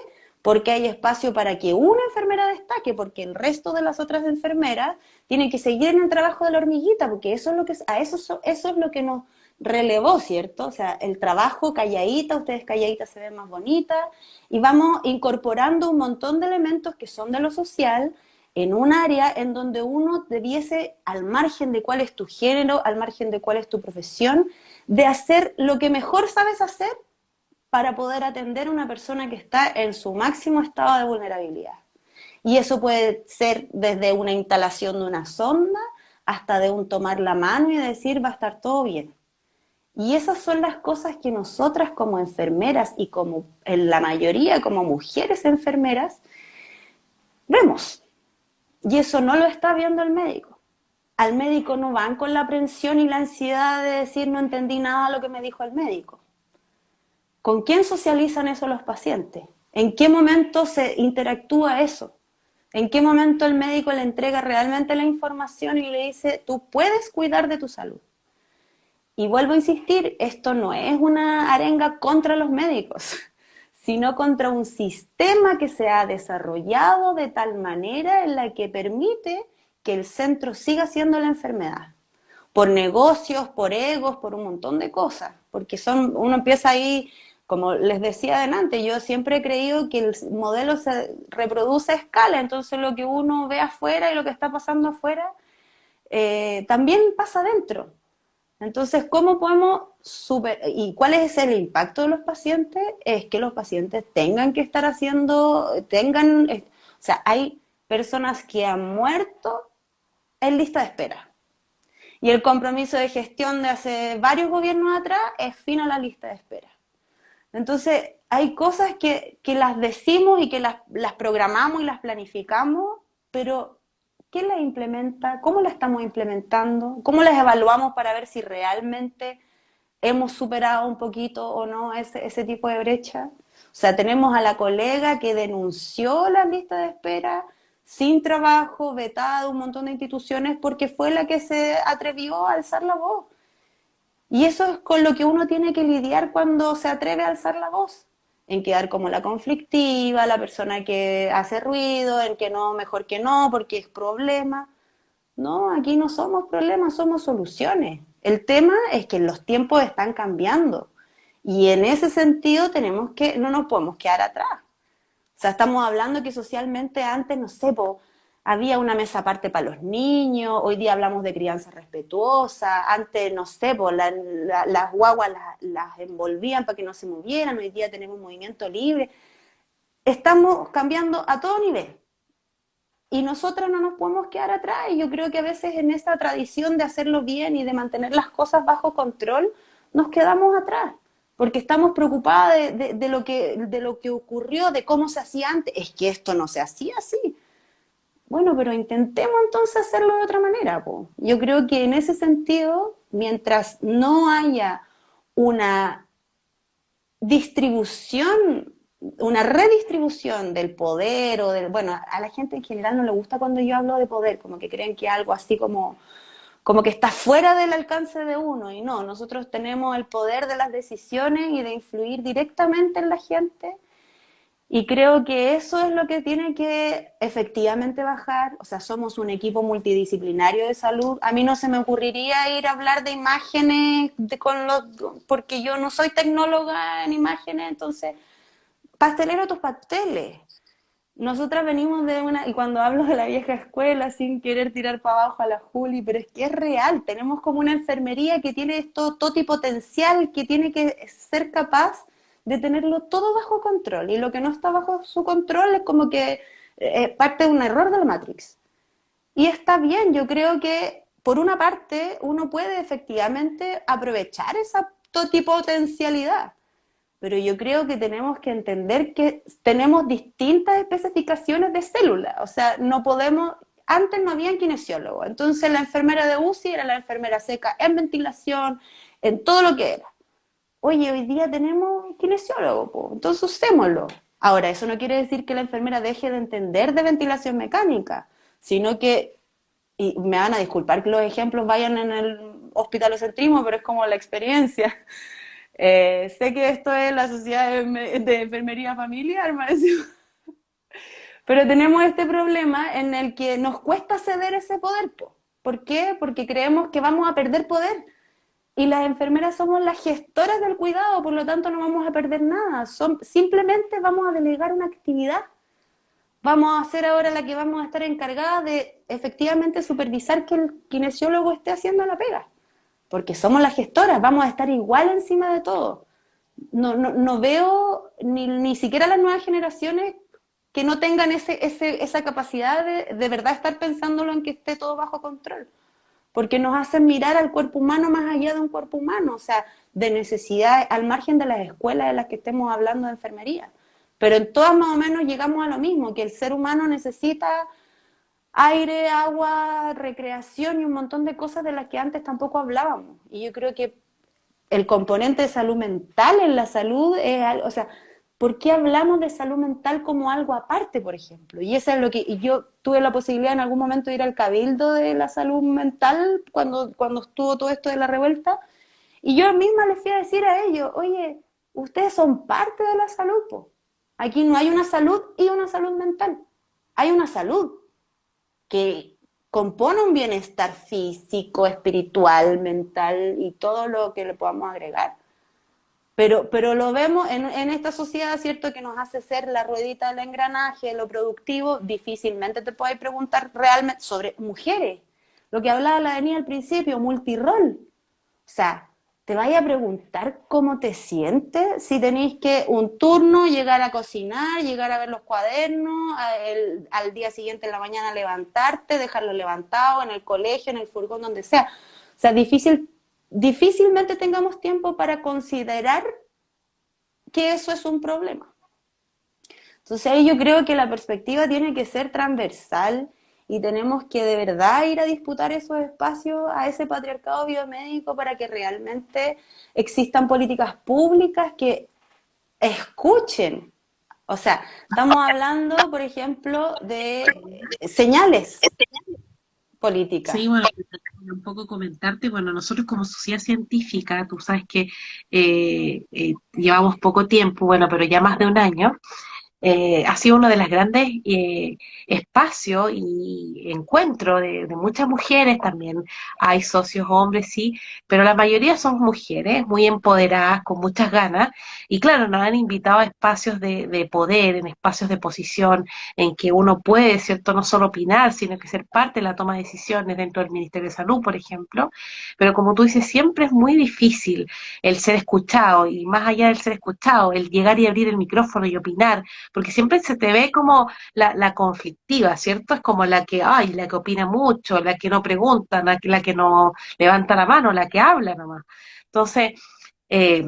Porque hay espacio para que una enfermera destaque, porque el resto de las otras enfermeras tienen que seguir en el trabajo de la hormiguita, porque eso es lo que, eso es lo que nos relevó, ¿cierto? O sea, el trabajo calladita, ustedes calladitas se ven más bonitas, y vamos incorporando un montón de elementos que son de lo social en un área en donde uno debiese, al margen de cuál es tu género, al margen de cuál es tu profesión, de hacer lo que mejor sabes hacer para poder atender a una persona que está en su máximo estado de vulnerabilidad. Y eso puede ser desde una instalación de una sonda hasta de un tomar la mano y decir va a estar todo bien. Y esas son las cosas que nosotras como enfermeras y como en la mayoría como mujeres enfermeras vemos. Y eso no lo está viendo el médico. Al médico no van con la aprensión y la ansiedad de decir no entendí nada de lo que me dijo el médico. ¿Con quién socializan eso los pacientes? ¿En qué momento se interactúa eso? ¿En qué momento el médico le entrega realmente la información y le dice, tú puedes cuidar de tu salud? Y vuelvo a insistir, esto no es una arenga contra los médicos, sino contra un sistema que se ha desarrollado de tal manera en la que permite que el centro siga siendo la enfermedad. Por negocios, por egos, por un montón de cosas. Porque uno empieza ahí, como les decía adelante, yo siempre he creído que el modelo se reproduce a escala, entonces lo que uno ve afuera y lo que está pasando afuera también pasa adentro. Entonces, ¿cómo podemos y cuál es el impacto de los pacientes? Es que los pacientes tengan que estar o sea, hay personas que han muerto en lista de espera. Y el compromiso de gestión de hace varios gobiernos atrás es fin a la lista de espera. Entonces, hay cosas que las decimos y que las programamos y las planificamos, pero ¿quién las implementa? ¿Cómo las estamos implementando? ¿Cómo las evaluamos para ver si realmente hemos superado un poquito o no ese tipo de brecha? O sea, tenemos a la colega que denunció la lista de espera sin trabajo, vetada de un montón de instituciones porque fue la que se atrevió a alzar la voz. Y eso es con lo que uno tiene que lidiar cuando se atreve a alzar la voz, en quedar como la conflictiva, la persona que hace ruido, en que no, mejor que no, porque es problema. No, aquí no somos problemas, somos soluciones. El tema es que los tiempos están cambiando y en ese sentido no nos podemos quedar atrás. O sea, estamos hablando que socialmente antes, no sé, había una mesa aparte para los niños, hoy día hablamos de crianza respetuosa, antes, no sé, las guaguas las envolvían para que no se movieran, hoy día tenemos movimiento libre. Estamos cambiando a todo nivel. Y nosotros no nos podemos quedar atrás, y yo creo que a veces en esa tradición de hacerlo bien y de mantener las cosas bajo control, nos quedamos atrás, porque estamos preocupadas de lo que ocurrió, de cómo se hacía antes. Es que esto no se hacía así. Bueno, pero intentemos entonces hacerlo de otra manera, po. Yo creo que en ese sentido, mientras no haya una distribución, una redistribución del poder bueno, a la gente en general no le gusta cuando yo hablo de poder, como que creen que algo así como que está fuera del alcance de uno, y no, nosotros tenemos el poder de las decisiones y de influir directamente en la gente, y creo que eso es lo que tiene que efectivamente bajar. O sea, somos un equipo multidisciplinario de salud. A mí no se me ocurriría ir a hablar de imágenes porque yo no soy tecnóloga en imágenes, entonces, pastelero tus pasteles. Nosotras venimos y cuando hablo de la vieja escuela, sin querer tirar para abajo a la Juli, pero es que es real, tenemos como una enfermería que tiene todo potencial, que tiene que ser capaz de tenerlo todo bajo control, y lo que no está bajo su control es como que parte de un error de la Matrix. Y está bien, yo creo que por una parte uno puede efectivamente aprovechar esa totipotencialidad, pero yo creo que tenemos que entender que tenemos distintas especificaciones de células. O sea, no podemos, antes no había kinesiólogo, entonces la enfermera de UCI era la enfermera seca en ventilación, en todo lo que era. Oye, hoy día tenemos kinesiólogo, po, entonces usémoslo. Ahora, eso no quiere decir que la enfermera deje de entender de ventilación mecánica, sino que, y me van a disculpar que los ejemplos vayan en el hospitalocentrismo, pero es como la experiencia. Sé que esto es la sociedad de enfermería familiar, pero tenemos este problema en el que nos cuesta ceder ese poder, po. ¿Por qué? Porque creemos que vamos a perder poder. y las enfermeras somos las gestoras del cuidado, por lo tanto no vamos a perder nada. Simplemente vamos a delegar una actividad. Vamos a ser ahora la que vamos a estar encargada de efectivamente supervisar que el kinesiólogo esté haciendo la pega. Porque somos las gestoras, vamos a estar igual encima de todo. No veo ni siquiera las nuevas generaciones que no tengan esa capacidad de verdad estar pensándolo en que esté todo bajo control. Porque nos hacen mirar al cuerpo humano más allá de un cuerpo humano, o sea, de necesidad, al margen de las escuelas de las que estemos hablando de enfermería. Pero en todas más o menos llegamos a lo mismo, que el ser humano necesita aire, agua, recreación y un montón de cosas de las que antes tampoco hablábamos. Y yo creo que el componente de salud mental en la salud es algo, o sea, ¿por qué hablamos de salud mental como algo aparte, por ejemplo? Y eso es lo que y yo tuve la posibilidad en algún momento de ir al cabildo de la salud mental cuando estuvo todo esto de la revuelta, y yo misma les fui a decir a ellos, oye, ustedes son parte de la salud, po. Aquí no hay una salud y una salud mental. Hay una salud que compone un bienestar físico, espiritual, mental y todo lo que le podamos agregar. Pero lo vemos en esta sociedad, ¿cierto?, que nos hace ser la ruedita del engranaje, lo productivo, difícilmente te puedes preguntar realmente sobre mujeres. Lo que hablaba la Denise al principio, multirol. O sea, te vaya a preguntar cómo te sientes si tenéis que un turno, llegar a cocinar, llegar a ver los cuadernos, al día siguiente en la mañana levantarte, dejarlo levantado en el colegio, en el furgón, donde sea. O sea, difícilmente tengamos tiempo para considerar que eso es un problema. Entonces ahí yo creo que la perspectiva tiene que ser transversal y tenemos que de verdad ir a disputar esos espacios a ese patriarcado biomédico para que realmente existan políticas públicas que escuchen. O sea, estamos hablando, por ejemplo, de señales políticas. Sí, bueno, un poco comentarte, bueno, nosotros como sociedad científica, tú sabes que llevamos poco tiempo, bueno, pero ya más de un año, ha sido uno de los grandes espacios y encuentros de muchas mujeres también. Hay socios hombres, sí, pero la mayoría son mujeres muy empoderadas, con muchas ganas. Y claro, nos han invitado a espacios de poder, en espacios de posición, en que uno puede, ¿cierto?, no solo opinar, sino que ser parte de la toma de decisiones dentro del Ministerio de Salud, por ejemplo. Pero como tú dices, siempre es muy difícil el ser escuchado y más allá del ser escuchado, el llegar y abrir el micrófono y opinar, porque siempre se te ve como la conflictiva, ¿cierto? Es como la que, ay, la que opina mucho, la que no pregunta, la que no levanta la mano, la que habla nomás. Entonces, eh,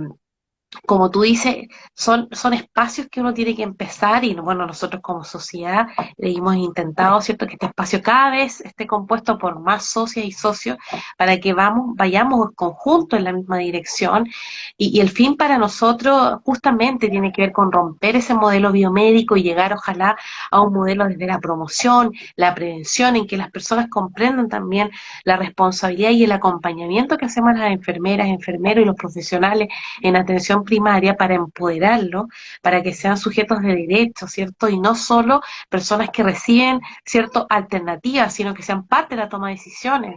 como tú dices, son espacios que uno tiene que empezar y bueno, nosotros como sociedad hemos intentado, ¿cierto?, que este espacio cada vez esté compuesto por más socias y socios para que vayamos conjuntos en la misma dirección y el fin para nosotros justamente tiene que ver con romper ese modelo biomédico y llegar ojalá a un modelo desde la promoción, la prevención, en que las personas comprendan también la responsabilidad y el acompañamiento que hacemos las enfermeras, enfermeros y los profesionales en atención primaria para empoderarlo, para que sean sujetos de derecho, ¿cierto? Y no solo personas que reciben, ¿cierto?, alternativas, sino que sean parte de la toma de decisiones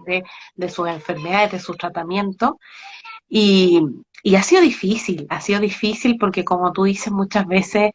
de sus enfermedades, de sus tratamientos. Y, y ha sido difícil porque como tú dices muchas veces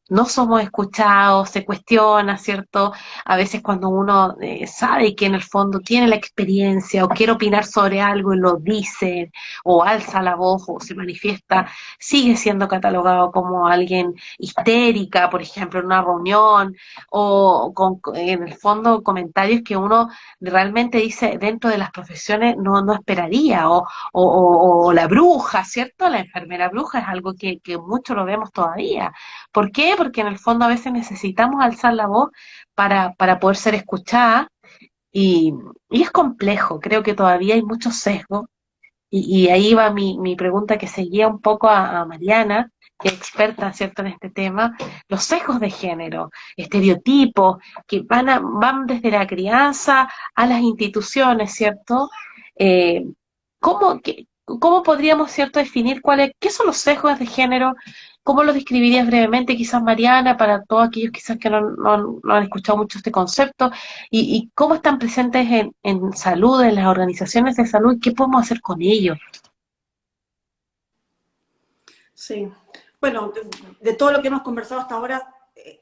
no somos escuchados, se cuestiona, ¿cierto? A veces cuando uno sabe que en el fondo tiene la experiencia o quiere opinar sobre algo y lo dice o alza la voz o se manifiesta, sigue siendo catalogado como alguien histérica, por ejemplo, en una reunión o con en el fondo comentarios que uno realmente dice dentro de las profesiones no esperaría o la bruja, ¿cierto? La enfermera bruja es algo que mucho lo vemos todavía. ¿Por qué? Porque en el fondo a veces necesitamos alzar la voz para poder ser escuchada y, y es complejo, creo que todavía hay muchos sesgos y ahí va mi pregunta que seguía un poco a Mariana, que es experta, ¿cierto?, en este tema, los sesgos de género, estereotipos que van desde la crianza a las instituciones, ¿cierto? ¿Cómo, cómo podríamos, cierto, definir qué son los sesgos de género ¿Cómo lo describirías brevemente, quizás Mariana, para todos aquellos quizás que no han escuchado mucho este concepto? Y cómo están presentes en salud, en las organizaciones de salud? ¿Qué podemos hacer con ellos? Sí. Bueno, de todo lo que hemos conversado hasta ahora,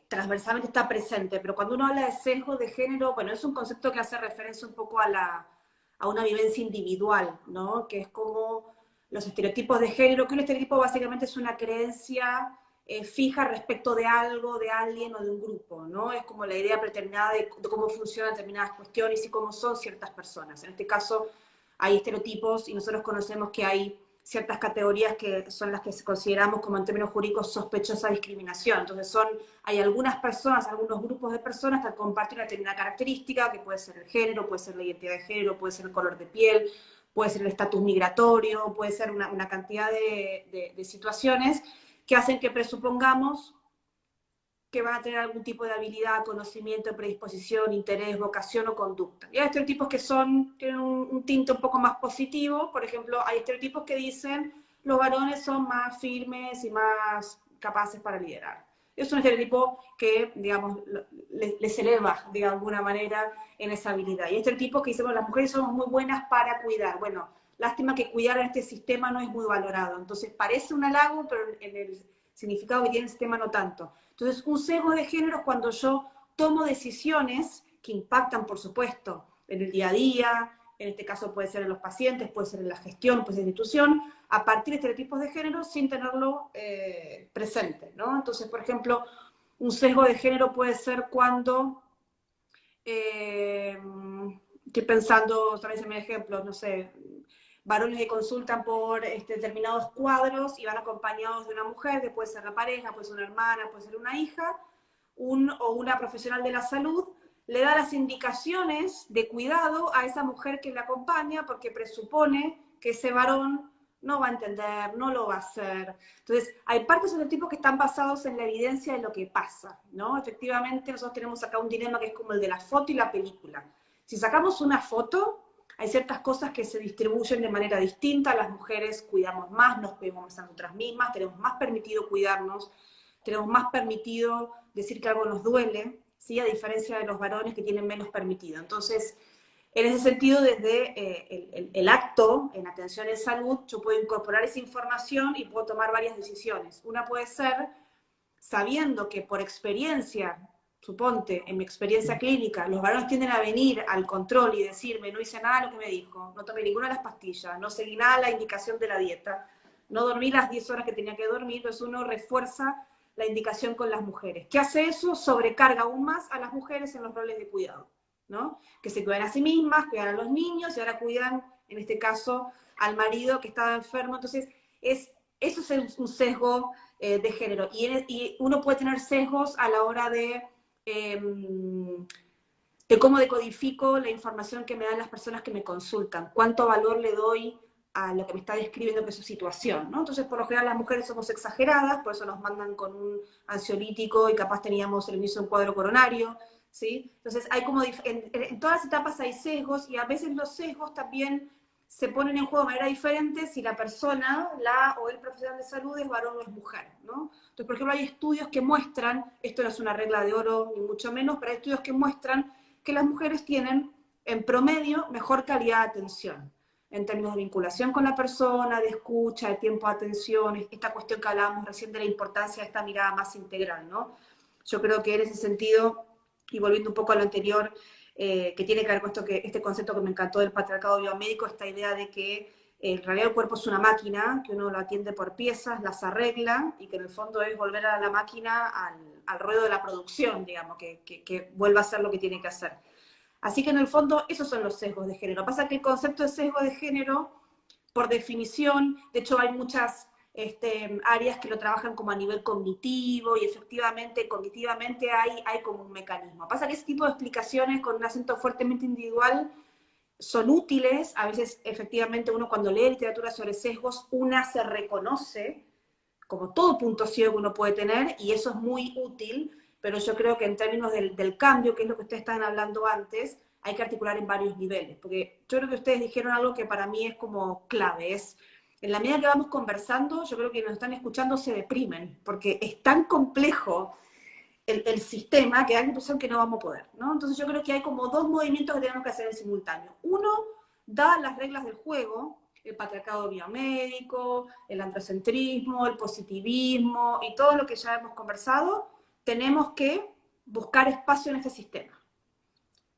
transversalmente está presente, pero cuando uno habla de sesgo de género, bueno, es un concepto que hace referencia un poco a una vivencia individual, ¿no? Que es como los estereotipos de género, que un estereotipo básicamente es una creencia fija respecto de algo, de alguien o de un grupo, ¿no? Es como la idea predeterminada de cómo funcionan determinadas cuestiones y cómo son ciertas personas. En este caso, hay estereotipos y nosotros conocemos que hay ciertas categorías que son las que consideramos como en términos jurídicos sospechosa discriminación. Entonces hay algunas personas, algunos grupos de personas que comparten una determinada característica, que puede ser el género, puede ser la identidad de género, puede ser el color de piel, puede ser el estatus migratorio, puede ser una cantidad de situaciones que hacen que presupongamos que van a tener algún tipo de habilidad, conocimiento, predisposición, interés, vocación o conducta. Y hay estereotipos que tienen un tinte un poco más positivo. Por ejemplo, hay estereotipos que dicen los varones son más firmes y más capaces para liderar. Es un estereotipo que, digamos, les eleva de alguna manera en esa habilidad. Y hay estereotipos que dicen, bueno, las mujeres somos muy buenas para cuidar. Bueno, lástima que cuidar en este sistema no es muy valorado. Entonces parece un halago, pero en el significado que tiene el sistema no tanto. Entonces, un sesgo de género es cuando yo tomo decisiones que impactan, por supuesto, en el día a día, en este caso puede ser en los pacientes, puede ser en la gestión, puede ser en la institución, a partir de estereotipos de género sin tenerlo presente, ¿no? Entonces, por ejemplo, un sesgo de género puede ser cuando, estoy pensando, también se me ejemplos, no sé, varones que consultan por determinados cuadros y van acompañados de una mujer, que puede ser la pareja, puede ser una hermana, puede ser una hija, o una profesional de la salud, le da las indicaciones de cuidado a esa mujer que le acompaña porque presupone que ese varón no va a entender, no lo va a hacer. Entonces, hay partes del tipo que están basados en la evidencia de lo que pasa, ¿no? Efectivamente, nosotros tenemos acá un dilema que es como el de la foto y la película. Si sacamos una foto, hay ciertas cosas que se distribuyen de manera distinta, las mujeres cuidamos más, nos cuidamos más a nosotras mismas, tenemos más permitido cuidarnos, tenemos más permitido decir que algo nos duele, ¿sí? A diferencia de los varones que tienen menos permitido. Entonces, en ese sentido, desde el acto en atención en salud, yo puedo incorporar esa información y puedo tomar varias decisiones. Una puede ser sabiendo que por experiencia, suponte, en mi experiencia clínica, los varones tienden a venir al control y decirme, no hice nada de lo que me dijo, no tomé ninguna de las pastillas, no seguí nada de la indicación de la dieta, no dormí las 10 horas que tenía que dormir, entonces uno refuerza la indicación con las mujeres. ¿Qué hace eso? Sobrecarga aún más a las mujeres en los roles de cuidado, ¿no? Que se cuidan a sí mismas, cuidan a los niños y ahora cuidan, en este caso, al marido que estaba enfermo. Entonces, eso es un sesgo de género. Y uno puede tener sesgos a la hora de cómo decodifico la información que me dan las personas que me consultan, cuánto valor le doy a lo que me está describiendo que es su situación, ¿no? Entonces, por lo general, las mujeres somos exageradas, por eso nos mandan con un ansiolítico y capaz teníamos el inicio de un cuadro coronario, ¿sí? Entonces, hay como, en todas las etapas hay sesgos y a veces los sesgos también se ponen en juego de manera diferente si la persona, la o el profesional de salud es varón o es mujer, ¿no? Entonces, por ejemplo, hay estudios que muestran, esto no es una regla de oro ni mucho menos, pero hay estudios que muestran que las mujeres tienen en promedio mejor calidad de atención, en términos de vinculación con la persona, de escucha, de tiempo de atención, esta cuestión que hablábamos recién de la importancia de esta mirada más integral, ¿no? Yo creo que en ese sentido, y volviendo un poco a lo anterior, que tiene que ver con este concepto que me encantó del patriarcado biomédico, esta idea de que en realidad el cuerpo es una máquina, que uno lo atiende por piezas, las arregla, y que en el fondo es volver a la máquina al ruedo de la producción, digamos, que vuelva a hacer lo que tiene que hacer. Así que en el fondo esos son los sesgos de género. Pasa que el concepto de sesgo de género, por definición, de hecho hay muchas áreas que lo trabajan como a nivel cognitivo y efectivamente, cognitivamente hay como un mecanismo. Pasa que ese tipo de explicaciones con un acento fuertemente individual son útiles, a veces efectivamente uno cuando lee literatura sobre sesgos, una se reconoce como todo punto ciego que uno puede tener y eso es muy útil, pero yo creo que en términos del cambio, que es lo que ustedes estaban hablando antes, hay que articular en varios niveles, porque yo creo que ustedes dijeron algo que para mí es como clave, es en la medida que vamos conversando, yo creo que nos están escuchando se deprimen, porque es tan complejo el sistema que da la impresión que no vamos a poder, ¿no? Entonces yo creo que hay como dos movimientos que tenemos que hacer en simultáneo. Uno, da las reglas del juego, el patriarcado biomédico, el androcentrismo, el positivismo y todo lo que ya hemos conversado, tenemos que buscar espacio en este sistema.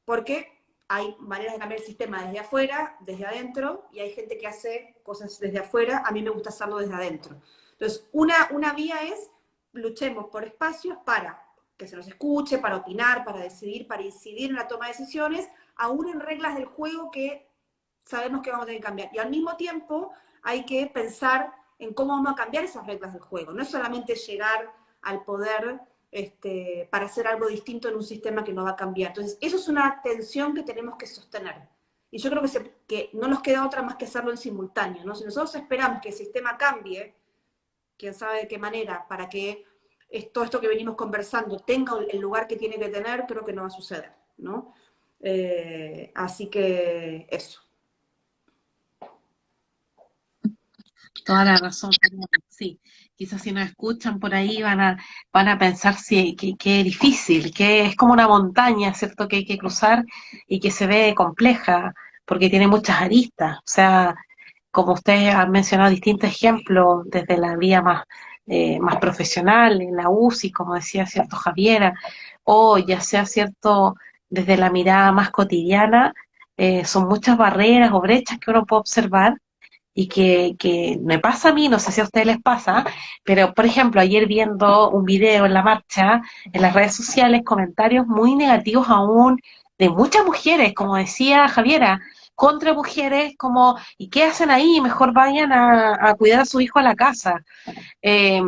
Porque hay maneras de cambiar el sistema desde afuera, desde adentro, y hay gente que hace cosas desde afuera, a mí me gusta hacerlo desde adentro. Entonces, una vía es, luchemos por espacios para que se nos escuche, para opinar, para decidir, para incidir en la toma de decisiones, aún en reglas del juego que sabemos que vamos a tener que cambiar. Y al mismo tiempo hay que pensar en cómo vamos a cambiar esas reglas del juego. No es solamente llegar al poder para hacer algo distinto en un sistema que no va a cambiar. Entonces, eso es una tensión que tenemos que sostener. Y yo creo que no nos queda otra más que hacerlo en simultáneo, ¿no? Si nosotros esperamos que el sistema cambie, quién sabe de qué manera, para que todo esto que venimos conversando tenga el lugar que tiene que tener, creo que no va a suceder, ¿no? Así que eso. Toda la razón, sí. Quizás si nos escuchan por ahí van a pensar que difícil, que es como una montaña, ¿cierto? Que hay que cruzar y que se ve compleja porque tiene muchas aristas. O sea, como ustedes han mencionado distintos ejemplos, desde la vía más profesional, en la UCI, como decía cierto Javiera, o ya sea cierto desde la mirada más cotidiana, son muchas barreras o brechas que uno puede observar y que me pasa a mí, no sé si a ustedes les pasa, pero por ejemplo, ayer viendo un video en la marcha, en las redes sociales, comentarios muy negativos aún de muchas mujeres, como decía Javiera, contra mujeres, como, ¿y qué hacen ahí? Mejor vayan a cuidar a su hijo a la casa. Eh,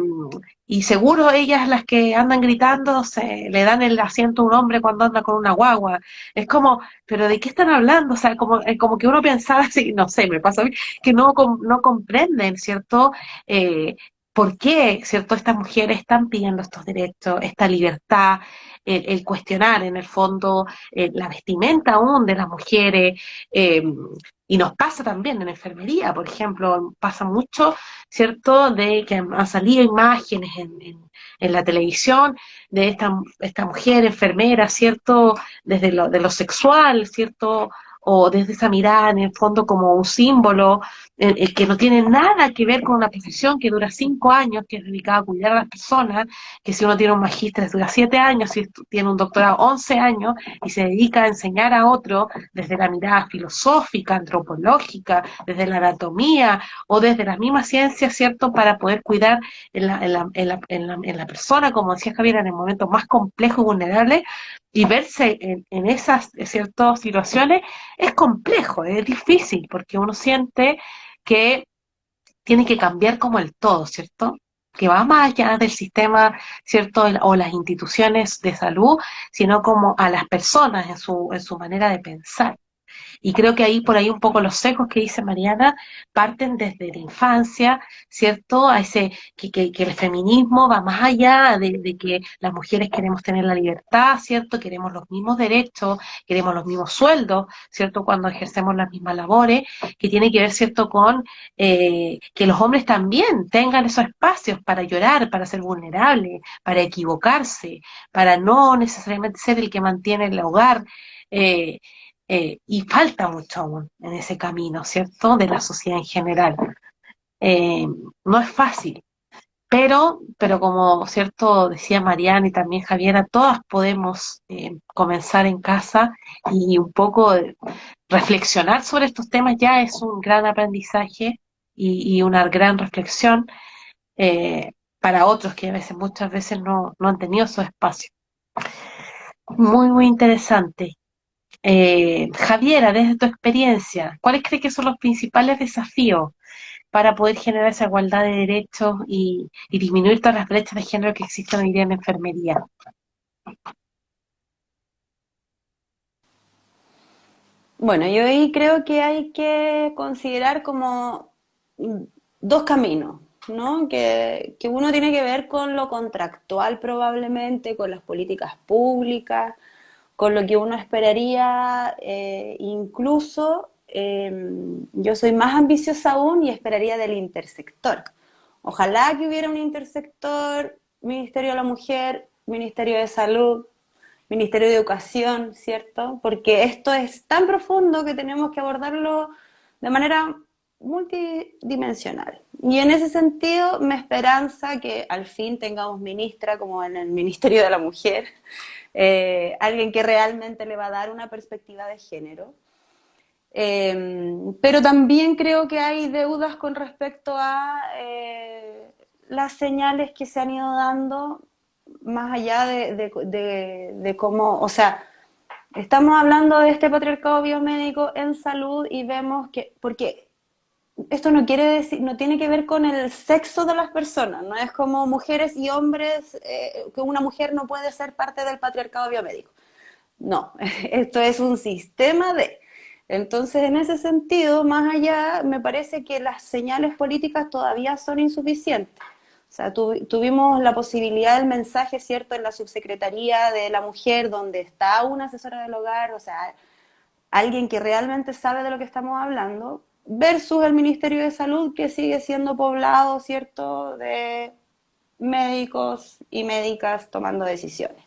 y seguro ellas las que andan gritando le dan el asiento a un hombre cuando anda con una guagua. Es como, pero ¿de qué están hablando? O sea, como que uno pensaba así, no sé, me pasa a mí, que no comprenden, ¿cierto? Eh, ¿Por qué, cierto, estas mujeres están pidiendo estos derechos, esta libertad, el cuestionar en el fondo la vestimenta aún de las mujeres? eh, y nos pasa también en enfermería, por ejemplo, pasa mucho, ¿cierto? De que han salido imágenes en la televisión de esta mujer enfermera, ¿cierto? Desde de lo sexual, ¿cierto? O desde esa mirada en el fondo como un símbolo, que no tiene nada que ver con una profesión que dura 5 años, que es dedicada a cuidar a las personas, que si uno tiene un magíster dura 7 años, si tiene un doctorado 11 años, y se dedica a enseñar a otro desde la mirada filosófica, antropológica, desde la anatomía, o desde las mismas ciencias, ¿cierto?, para poder cuidar en la persona, como decía Javier, en el momento más complejo y vulnerable, y verse en esas, ¿cierto?, situaciones, es complejo, es difícil, porque uno siente que tiene que cambiar como el todo, ¿cierto? Que va más allá del sistema, ¿cierto? O las instituciones de salud, sino como a las personas en su manera de pensar. Y creo que ahí, por ahí un poco los sesgos que dice Mariana, parten desde la infancia, ¿cierto? A ese, que el feminismo va más allá de que las mujeres queremos tener la libertad, ¿cierto? Queremos los mismos derechos, queremos los mismos sueldos, ¿cierto? Cuando ejercemos las mismas labores, que tiene que ver, ¿cierto? Con que los hombres también tengan esos espacios para llorar, para ser vulnerables, para equivocarse, para no necesariamente ser el que mantiene el hogar. Eh, y falta mucho aún en ese camino, ¿cierto? De la sociedad en general. Eh, no es fácil, pero como, ¿cierto? Decía Mariana y también Javiera, todas podemos comenzar en casa y un poco reflexionar sobre estos temas ya es un gran aprendizaje y una gran reflexión para otros que a veces, muchas veces no han tenido esos espacios. Muy, muy interesante. Javiera, desde tu experiencia, ¿cuáles crees que son los principales desafíos para poder generar esa igualdad de derechos y disminuir todas las brechas de género que existen hoy día en la enfermería? Bueno, yo ahí creo que hay que considerar como dos caminos, ¿no? Que uno tiene que ver con lo contractual probablemente, con las políticas públicas, con lo que uno esperaría incluso yo soy más ambiciosa aún y esperaría del intersector. Ojalá que hubiera un intersector, Ministerio de la Mujer, Ministerio de Salud, Ministerio de Educación, ¿cierto? Porque esto es tan profundo que tenemos que abordarlo de manera multidimensional. Y en ese sentido me esperanza que al fin tengamos ministra como en el Ministerio de la Mujer, alguien que realmente le va a dar una perspectiva de género. Pero también creo que hay deudas con respecto a las señales que se han ido dando más allá de cómo, o sea, estamos hablando de este patriarcado biomédico en salud y vemos que, porque esto no quiere decir, no tiene que ver con el sexo de las personas, no es como mujeres y hombres, que una mujer no puede ser parte del patriarcado biomédico. No, esto es un sistema de... Entonces, en ese sentido, más allá, me parece que las señales políticas todavía son insuficientes. O sea, tuvimos la posibilidad del mensaje, ¿cierto?, en la subsecretaría de la mujer, donde está una asesora del hogar, o sea, alguien que realmente sabe de lo que estamos hablando, versus el Ministerio de Salud, que sigue siendo poblado, ¿cierto?, de médicos y médicas tomando decisiones.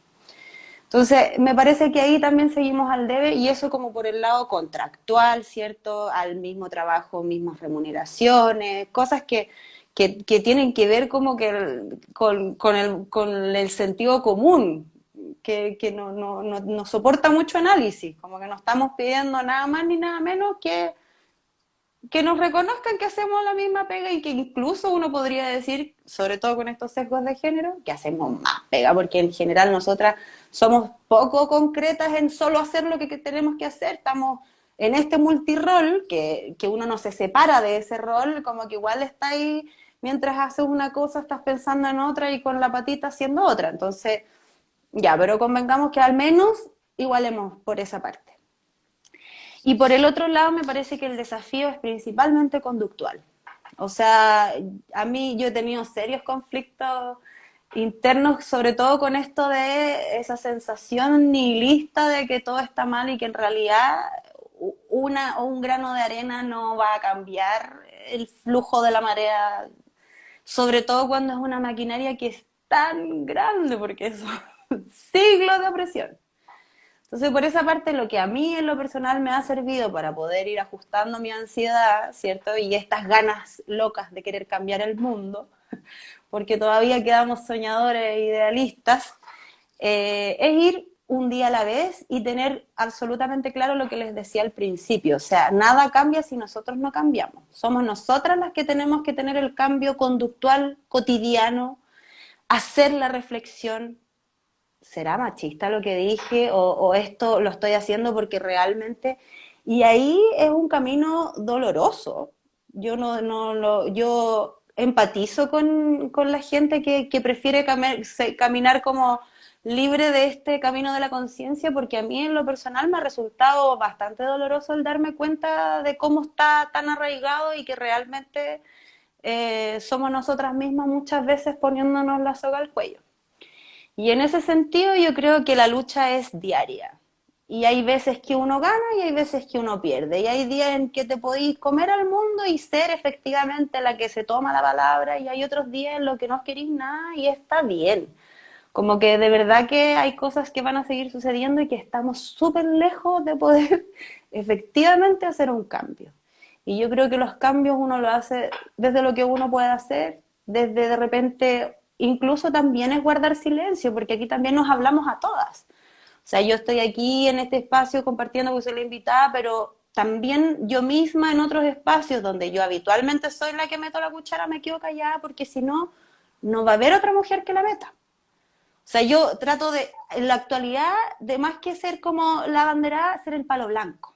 Entonces, me parece que ahí también seguimos al debe y eso como por el lado contractual, ¿cierto? Al mismo trabajo, mismas remuneraciones, cosas que tienen que ver como que con el sentido común, que no soporta mucho análisis, como que no estamos pidiendo nada más ni nada menos que nos reconozcan que hacemos la misma pega y que incluso uno podría decir, sobre todo con estos sesgos de género, que hacemos más pega, porque en general nosotras somos poco concretas en solo hacer lo que tenemos que hacer, estamos en este multirol, que uno no se separa de ese rol, como que igual está ahí, mientras haces una cosa estás pensando en otra y con la patita haciendo otra, entonces ya, pero convengamos que al menos igualemos por esa parte. Y por el otro lado, me parece que el desafío es principalmente conductual. O sea, a mí yo he tenido serios conflictos internos, sobre todo con esto de esa sensación nihilista de que todo está mal y que en realidad un grano de arena no va a cambiar el flujo de la marea, sobre todo cuando es una maquinaria que es tan grande, porque son siglos de opresión. Entonces, por esa parte, lo que a mí en lo personal me ha servido para poder ir ajustando mi ansiedad, ¿cierto? Y estas ganas locas de querer cambiar el mundo, porque todavía quedamos soñadores e idealistas, es ir un día a la vez y tener absolutamente claro lo que les decía al principio. O sea, nada cambia si nosotros no cambiamos. Somos nosotras las que tenemos que tener el cambio conductual cotidiano, hacer la reflexión. ¿Será machista lo que dije? O esto lo estoy haciendo porque realmente... Y ahí es un camino doloroso. Yo empatizo con la gente que prefiere caminar como libre de este camino de la conciencia, porque a mí en lo personal me ha resultado bastante doloroso el darme cuenta de cómo está tan arraigado y que realmente somos nosotras mismas muchas veces poniéndonos la soga al cuello. Y en ese sentido yo creo que la lucha es diaria. Y hay veces que uno gana y hay veces que uno pierde. Y hay días en que te podéis comer al mundo y ser efectivamente la que se toma la palabra. Y hay otros días en los que no queréis nada y está bien. Como que de verdad que hay cosas que van a seguir sucediendo y que estamos súper lejos de poder efectivamente hacer un cambio. Y yo creo que los cambios uno lo hace desde lo que uno puede hacer, desde de repente... Incluso también es guardar silencio, porque aquí también nos hablamos a todas. O sea, yo estoy aquí en este espacio compartiendo porque soy la invitada, pero también yo misma en otros espacios donde yo habitualmente soy la que meto la cuchara, me quedo callada, porque si no, no va a haber otra mujer que la meta. O sea, yo trato de, en la actualidad, de más que ser como la bandera, ser el palo blanco.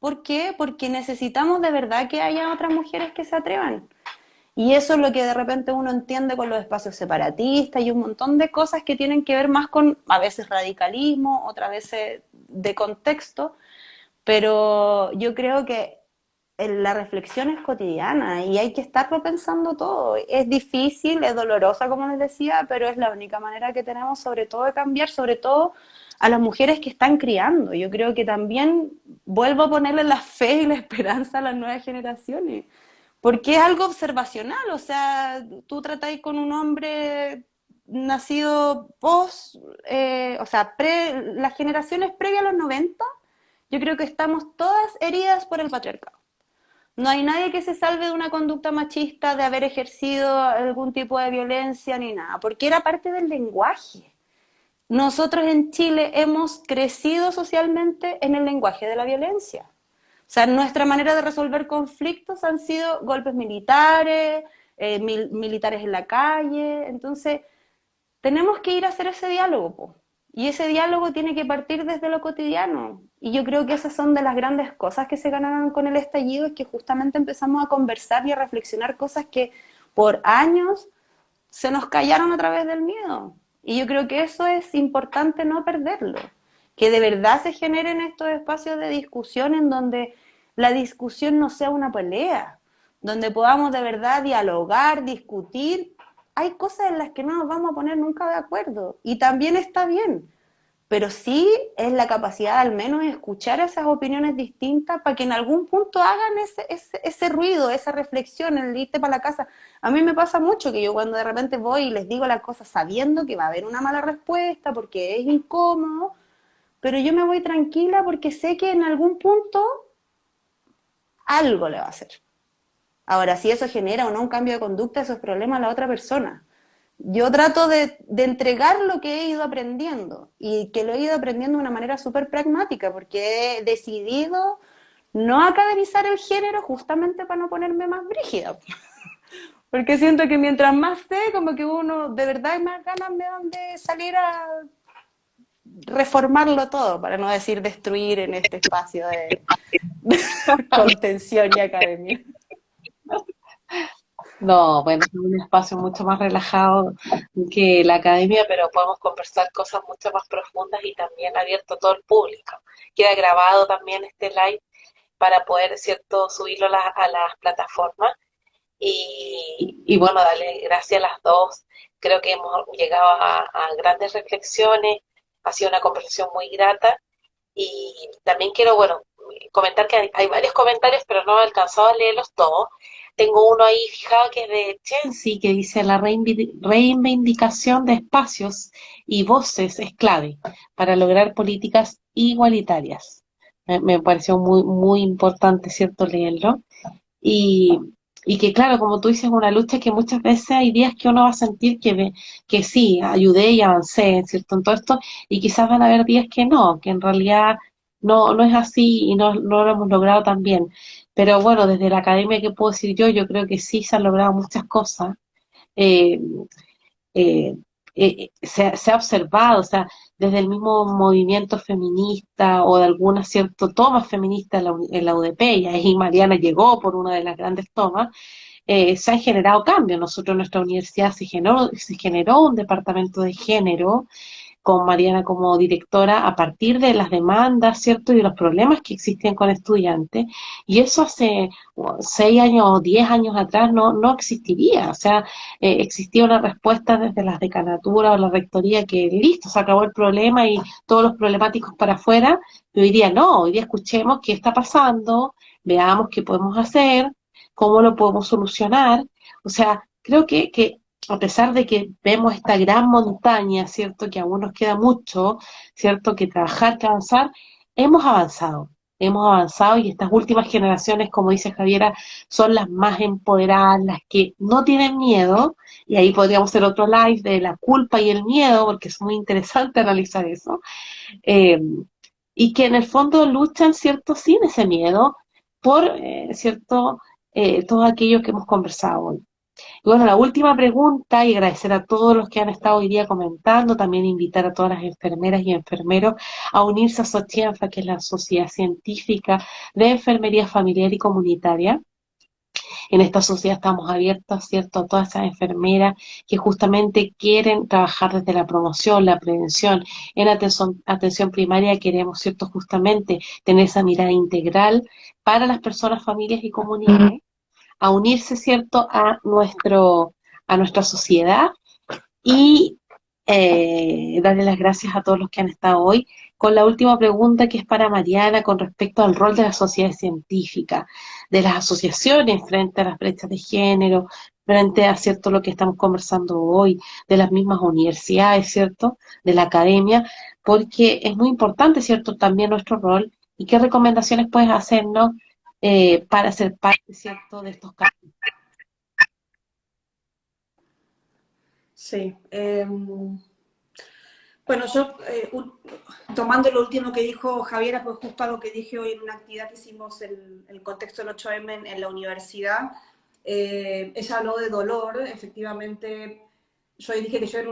¿Por qué? Porque necesitamos de verdad que haya otras mujeres que se atrevan. Y eso es lo que de repente uno entiende con los espacios separatistas y un montón de cosas que tienen que ver más con, a veces radicalismo, otras veces de contexto, pero yo creo que la reflexión es cotidiana y hay que estarlo pensando todo. Es difícil, es dolorosa, como les decía, pero es la única manera que tenemos sobre todo de cambiar, sobre todo a las mujeres que están criando. Yo creo que también vuelvo a ponerle la fe y la esperanza a las nuevas generaciones, porque es algo observacional, o sea, tú tratáis con un hombre nacido post, o sea, las generaciones previas a los 90, yo creo que estamos todas heridas por el patriarcado. No hay nadie que se salve de una conducta machista, de haber ejercido algún tipo de violencia ni nada, porque era parte del lenguaje. Nosotros en Chile hemos crecido socialmente en el lenguaje de la violencia. O sea, nuestra manera de resolver conflictos han sido golpes militares, militares en la calle. Entonces, tenemos que ir a hacer ese diálogo, po. Y ese diálogo tiene que partir desde lo cotidiano. Y yo creo que esas son de las grandes cosas que se ganaron con el estallido, es que justamente empezamos a conversar y a reflexionar cosas que por años se nos callaron a través del miedo. Y yo creo que eso es importante no perderlo. Que de verdad se generen estos espacios de discusión en donde la discusión no sea una pelea, donde podamos de verdad dialogar, discutir. Hay cosas en las que no nos vamos a poner nunca de acuerdo y también está bien, pero sí es la capacidad al menos de escuchar esas opiniones distintas para que en algún punto hagan ese ruido, esa reflexión, el irte para la casa. A mí me pasa mucho que yo cuando de repente voy y les digo las cosas sabiendo que va a haber una mala respuesta porque es incómodo, pero yo me voy tranquila porque sé que en algún punto algo le va a hacer. Ahora, si eso genera o no un cambio de conducta, eso es problema de la otra persona. Yo trato de entregar lo que he ido aprendiendo y que lo he ido aprendiendo de una manera súper pragmática porque he decidido no academizar el género justamente para no ponerme más brígida. Porque siento que mientras más sé, como que uno de verdad más ganas me dan de salir a reformarlo todo, para no decir destruir en este espacio de contención y academia. No, bueno, es un espacio mucho más relajado que la academia, pero podemos conversar cosas mucho más profundas y también abierto a todo el público. Queda grabado también este live para poder, ¿cierto?, subirlo a las plataformas. Y bueno, darle gracias a las dos. Creo que hemos llegado a grandes reflexiones. Ha sido una conversación muy grata. Y también quiero, bueno, comentar que hay varios comentarios, pero no he alcanzado a leerlos todos. Tengo uno ahí fijado que es de Chensi, que dice la reivindicación de espacios y voces es clave para lograr políticas igualitarias. Me pareció muy, muy importante, ¿cierto?, leerlo. Y, y que claro, como tú dices, es una lucha que muchas veces hay días que uno va a sentir que sí, ayudé y avancé, ¿cierto?, en todo esto, y quizás van a haber días que no, que en realidad no es así y no lo hemos logrado tan bien. Pero bueno, desde la academia, ¿qué puedo decir yo? Yo creo que sí se han logrado muchas cosas. Eh, eh, se ha observado, o sea, desde el mismo movimiento feminista o de alguna cierta toma feminista en la UDP, y ahí Mariana llegó por una de las grandes tomas, se han generado cambios. Nosotros en nuestra universidad se generó un departamento de género con Mariana como directora a partir de las demandas, ¿cierto? Y de los problemas que existían con estudiantes. Y eso hace 6 años o 10 años atrás no existiría. O sea, existía una respuesta desde las decanaturas o la rectoría que listo, se acabó el problema y todos los problemáticos para afuera. Pero hoy día no, hoy día escuchemos qué está pasando, veamos qué podemos hacer, cómo lo podemos solucionar. O sea, creo que a pesar de que vemos esta gran montaña, ¿cierto? Que aún nos queda mucho, ¿cierto? Que trabajar, que avanzar, hemos avanzado y estas últimas generaciones, como dice Javiera, son las más empoderadas, las que no tienen miedo, y ahí podríamos hacer otro live de la culpa y el miedo, porque es muy interesante analizar eso, eh, y que en el fondo luchan, ¿cierto? Sin ese miedo, por, ¿cierto? Todo aquello que hemos conversado hoy. Y bueno, la última pregunta, y agradecer a todos los que han estado hoy día comentando, también invitar a todas las enfermeras y enfermeros a unirse a SOCHIENFA, que es la Sociedad Científica de Enfermería Familiar y Comunitaria. En esta sociedad estamos abiertos, ¿cierto?, a todas esas enfermeras que justamente quieren trabajar desde la promoción, la prevención. En atención primaria queremos, ¿cierto?, justamente tener esa mirada integral para las personas, familias y comunidades, a unirse, ¿cierto?, a nuestra sociedad y darle las gracias a todos los que han estado hoy con la última pregunta que es para Mariana con respecto al rol de la sociedad científica, de las asociaciones frente a las brechas de género, frente a, ¿cierto?, lo que estamos conversando hoy, de las mismas universidades, ¿cierto?, de la academia, porque es muy importante, ¿cierto?, también nuestro rol y qué recomendaciones puedes hacernos para ser parte, ¿cierto?, de estos cambios. Sí. Bueno, yo, tomando lo último que dijo Javiera, pues justo algo que dije hoy en una actividad que hicimos en el contexto del 8M en la universidad, ella habló de dolor, efectivamente, yo dije que yo era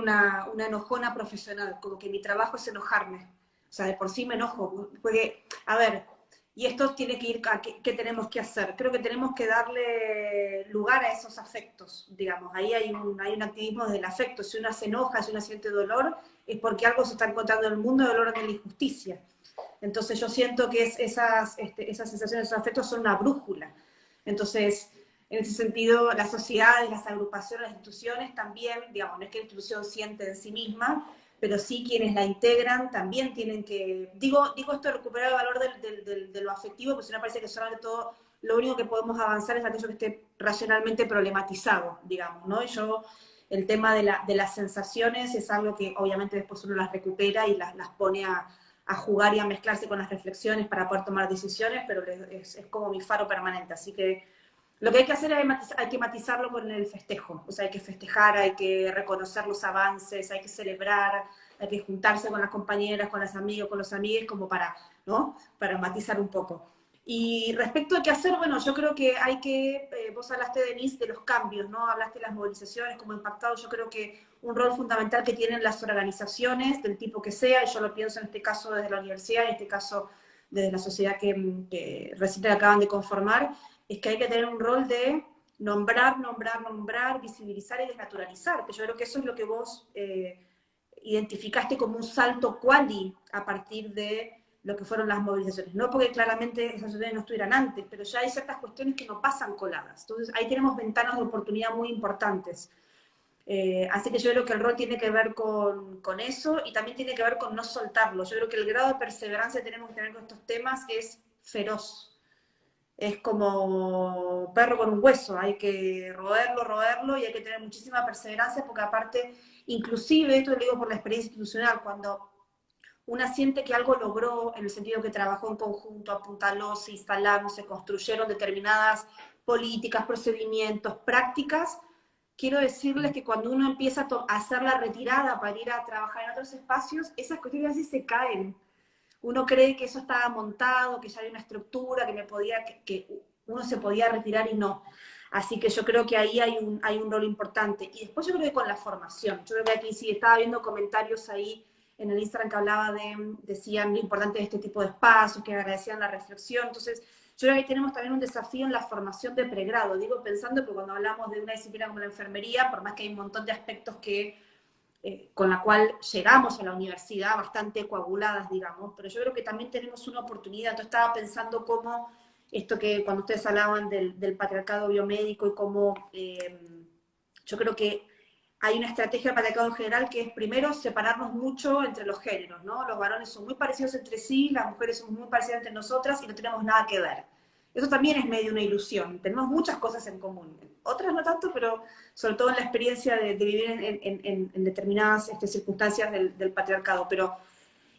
una enojona profesional, como que mi trabajo es enojarme, o sea, de por sí me enojo, porque, a ver, y esto tiene que ir a qué tenemos que hacer. Creo que tenemos que darle lugar a esos afectos, digamos. Ahí hay un activismo desde el afecto. Si una se enoja, si una siente dolor, es porque algo se está encontrando en el mundo, dolor de la injusticia. Entonces yo siento que esas sensaciones, esos afectos son una brújula. Entonces, en ese sentido, las sociedades, las agrupaciones, las instituciones también, digamos, no es que la institución siente en sí misma, pero sí quienes la integran también tienen que, digo esto de recuperar el valor de lo afectivo, porque si no parece que solamente todo, lo único que podemos avanzar es aquello que esté racionalmente problematizado, digamos, ¿no? Y yo, el tema de las sensaciones es algo que obviamente después uno las recupera y las pone a jugar y a mezclarse con las reflexiones para poder tomar decisiones, pero es como mi faro permanente, así que lo que hay que hacer es hay que matizarlo con el festejo, o sea, hay que festejar, hay que reconocer los avances, hay que celebrar, hay que juntarse con las compañeras, con las amigas, con los amigos, como para, ¿no? Para matizar un poco. Y respecto a qué hacer, bueno, yo creo que hay que, vos hablaste, Denise, de los cambios, ¿no? Hablaste de las movilizaciones, como impactado, yo creo que un rol fundamental que tienen las organizaciones, del tipo que sea, y yo lo pienso en este caso desde la universidad, en este caso desde la sociedad que recién acaban de conformar, es que hay que tener un rol de nombrar, visibilizar y desnaturalizar, que yo creo que eso es lo que vos identificaste como un salto quali a partir de lo que fueron las movilizaciones. No porque claramente esas sociedades no estuvieran antes, pero ya hay ciertas cuestiones que no pasan coladas. Entonces ahí tenemos ventanas de oportunidad muy importantes. Así que yo creo que el rol tiene que ver con eso y también tiene que ver con no soltarlo. Yo creo que el grado de perseverancia que tenemos que tener con estos temas es feroz. Es como perro con un hueso, hay que roerlo y hay que tener muchísima perseverancia porque aparte, inclusive, esto lo digo por la experiencia institucional, cuando una siente que algo logró, en el sentido que trabajó en conjunto, apuntaló, se instalaron, se construyeron determinadas políticas, procedimientos, prácticas, quiero decirles que cuando uno empieza a hacer la retirada para ir a trabajar en otros espacios, esas cuestiones así se caen. Uno cree que eso estaba montado, que ya había una estructura, que uno se podía retirar y no. Así que yo creo que ahí hay un rol importante. Y después yo creo que con la formación. Yo creo que aquí sí estaba viendo comentarios ahí en el Instagram que hablaba decían lo importante de este tipo de espacios, que agradecían la reflexión. Entonces, yo creo que ahí tenemos también un desafío en la formación de pregrado. Digo, pensando que cuando hablamos de una disciplina como la enfermería, por más que hay un montón de aspectos con la cual llegamos a la universidad bastante coaguladas, digamos, pero yo creo que también tenemos una oportunidad. Entonces estaba pensando cómo esto que cuando ustedes hablaban del patriarcado biomédico y cómo yo creo que hay una estrategia del patriarcado en general que es primero separarnos mucho entre los géneros, ¿no? Los varones son muy parecidos entre sí, las mujeres son muy parecidas entre nosotras y no tenemos nada que ver. Eso también es medio una ilusión. Tenemos muchas cosas en común. Otras no tanto, pero sobre todo en la experiencia de vivir en determinadas circunstancias del patriarcado.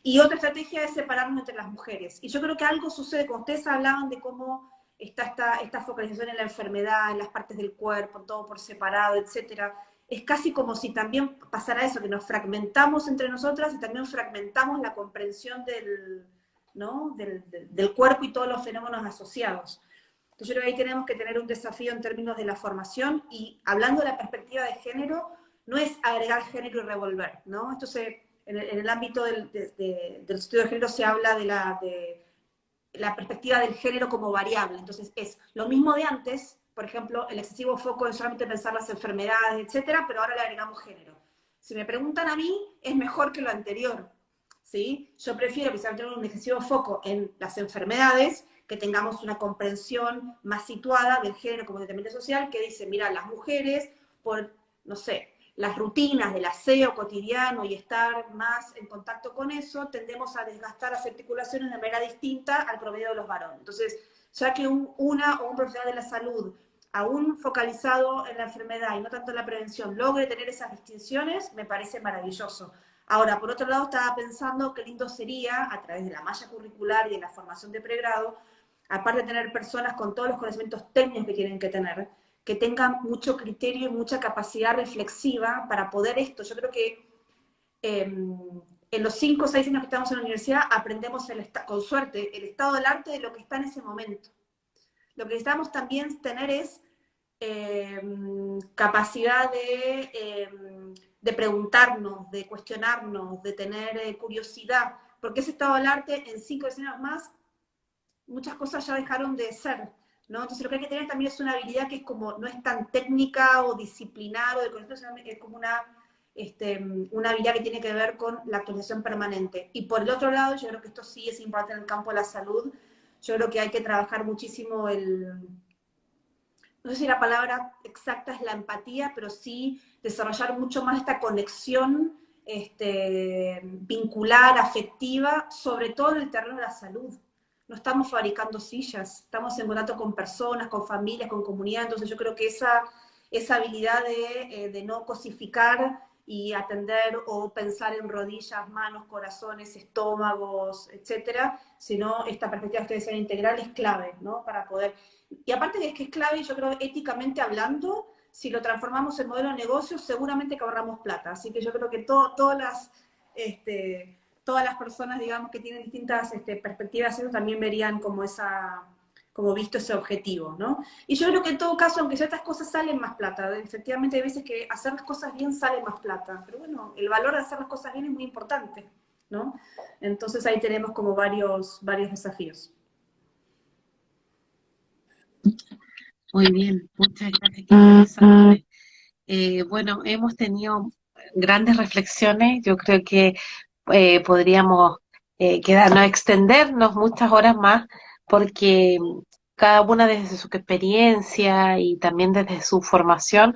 Y otra estrategia es separarnos entre las mujeres. Y yo creo que algo sucede, cuando ustedes hablaban de cómo está esta focalización en la enfermedad, en las partes del cuerpo, todo por separado, etcétera, es casi como si también pasara eso, que nos fragmentamos entre nosotras y también fragmentamos la comprensión ¿no? del cuerpo y todos los fenómenos asociados. Entonces yo creo que ahí tenemos que tener un desafío en términos de la formación y hablando de la perspectiva de género, no es agregar género y revolver, ¿no? Entonces, en el ámbito del estudio de género se habla de la perspectiva del género como variable. Entonces es lo mismo de antes, por ejemplo, el excesivo foco en solamente pensar las enfermedades, etcétera, pero ahora le agregamos género. Si me preguntan a mí, es mejor que lo anterior, ¿sí? Yo prefiero que se tenga un excesivo foco en las enfermedades, que tengamos una comprensión más situada del género como determinante social, que dice, mira, las mujeres, por, no sé, las rutinas del aseo cotidiano y estar más en contacto con eso, tendemos a desgastar las articulaciones de manera distinta al promedio de los varones. Entonces, ya que una o un profesional de la salud, aún focalizado en la enfermedad y no tanto en la prevención, logre tener esas distinciones, me parece maravilloso. Ahora, por otro lado, estaba pensando qué lindo sería, a través de la malla curricular y de la formación de pregrado, aparte de tener personas con todos los conocimientos técnicos que tienen que tener, que tengan mucho criterio y mucha capacidad reflexiva para poder esto. Yo creo que en los 5 o 6 años que estamos en la universidad aprendemos, con suerte, el estado del arte de lo que está en ese momento. Lo que necesitamos también tener es capacidad de preguntarnos, de cuestionarnos, de tener curiosidad, porque ese estado del arte en 5 o 6 años más, muchas cosas ya dejaron de ser, ¿no? Entonces lo que hay que tener también es una habilidad que es como, no es tan técnica o disciplinar o de conocimiento, es como una habilidad que tiene que ver con la actualización permanente. Y por el otro lado, yo creo que esto sí es importante en el campo de la salud, yo creo que hay que trabajar muchísimo no sé si la palabra exacta es la empatía, pero sí desarrollar mucho más esta conexión vincular, afectiva, sobre todo en el terreno de la salud. No estamos fabricando sillas, estamos en contacto con personas, con familias, con comunidad, entonces yo creo que esa habilidad de no cosificar y atender o pensar en rodillas, manos, corazones, estómagos, etcétera, sino esta perspectiva que ustedes decían integral es clave, ¿no? Para poder... Y aparte de que es clave, yo creo, éticamente hablando, si lo transformamos en modelo de negocio, seguramente que ahorramos plata. Así que yo creo que todas las personas, digamos, que tienen distintas perspectivas, eso también verían como visto ese objetivo, ¿no? Y yo creo que en todo caso, aunque ciertas cosas salen más plata, efectivamente hay veces que hacer las cosas bien sale más plata, pero bueno, el valor de hacer las cosas bien es muy importante, ¿no? Entonces ahí tenemos como varios desafíos. Muy bien, muchas gracias, qué interesante. Bueno, hemos tenido grandes reflexiones, yo creo que podríamos quedarnos, extendernos muchas horas más, porque cada una desde su experiencia y también desde su formación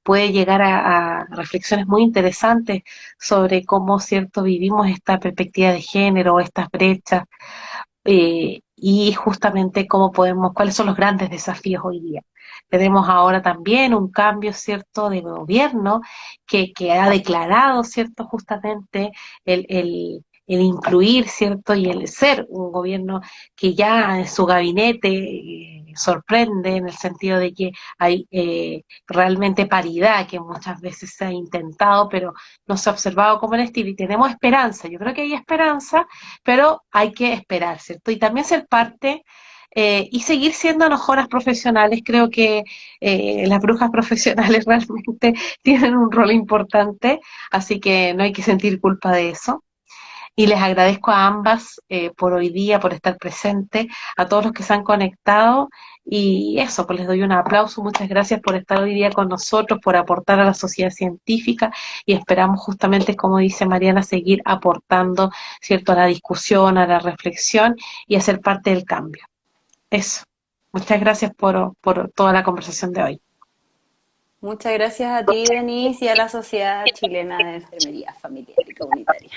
puede llegar a reflexiones muy interesantes sobre cómo, cierto, vivimos esta perspectiva de género, estas brechas, y justamente cómo podemos, cuáles son los grandes desafíos hoy día. Tenemos ahora también un cambio, ¿cierto?, de gobierno que ha declarado, ¿cierto?, justamente el incluir, ¿cierto?, y el ser un gobierno que ya en su gabinete sorprende en el sentido de que hay realmente paridad, que muchas veces se ha intentado, pero no se ha observado como el estilo, y tenemos esperanza. Yo creo que hay esperanza, pero hay que esperar, ¿cierto? Y también ser parte y seguir siendo mejoras profesionales. Creo que las brujas profesionales realmente tienen un rol importante, así que no hay que sentir culpa de eso. Y les agradezco a ambas por hoy día, por estar presentes, a todos los que se han conectado. Y eso, pues les doy un aplauso. Muchas gracias por estar hoy día con nosotros, por aportar a la sociedad científica, y esperamos justamente, como dice Mariana, seguir aportando, ¿cierto?, a la discusión, a la reflexión y a ser parte del cambio. Eso. Muchas gracias por toda la conversación de hoy. Muchas gracias a ti, Denise, y a la Sociedad Chilena de Enfermería Familiar y Comunitaria.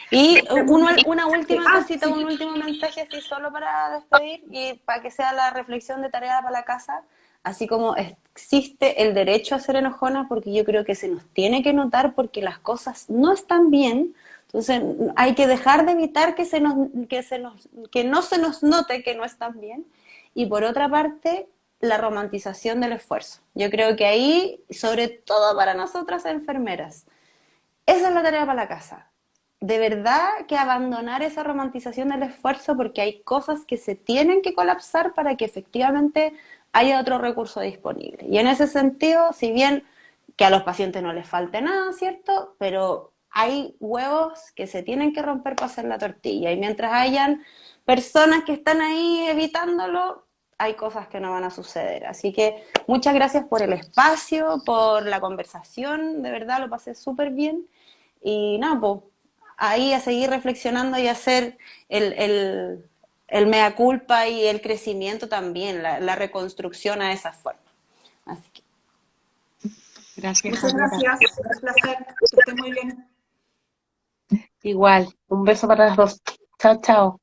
Y una última cosita, un último mensaje así solo para despedir y para que sea la reflexión de tarea para la casa, así como existe el derecho a ser enojona, porque yo creo que se nos tiene que notar porque las cosas no están bien, entonces hay que dejar de evitar que no se nos note que no están bien. Y por otra parte, la romantización del esfuerzo. Yo creo que ahí, sobre todo para nosotras enfermeras, esa es la tarea para la casa. De verdad que abandonar esa romantización del esfuerzo, porque hay cosas que se tienen que colapsar para que efectivamente haya otro recurso disponible. Y en ese sentido, si bien que a los pacientes no les falte nada, ¿cierto? Pero hay huevos que se tienen que romper para hacer la tortilla. Y mientras hayan personas que están ahí evitándolo, hay cosas que no van a suceder. Así que muchas gracias por el espacio, por la conversación. De verdad, lo pasé súper bien. Y nada, pues ahí a seguir reflexionando y hacer el mea culpa y el crecimiento también, la reconstrucción a esa forma. Así que Gracias, Muchas Javiera. gracias, un placer, que esté muy bien. Igual, un beso para las dos. Chao, chao.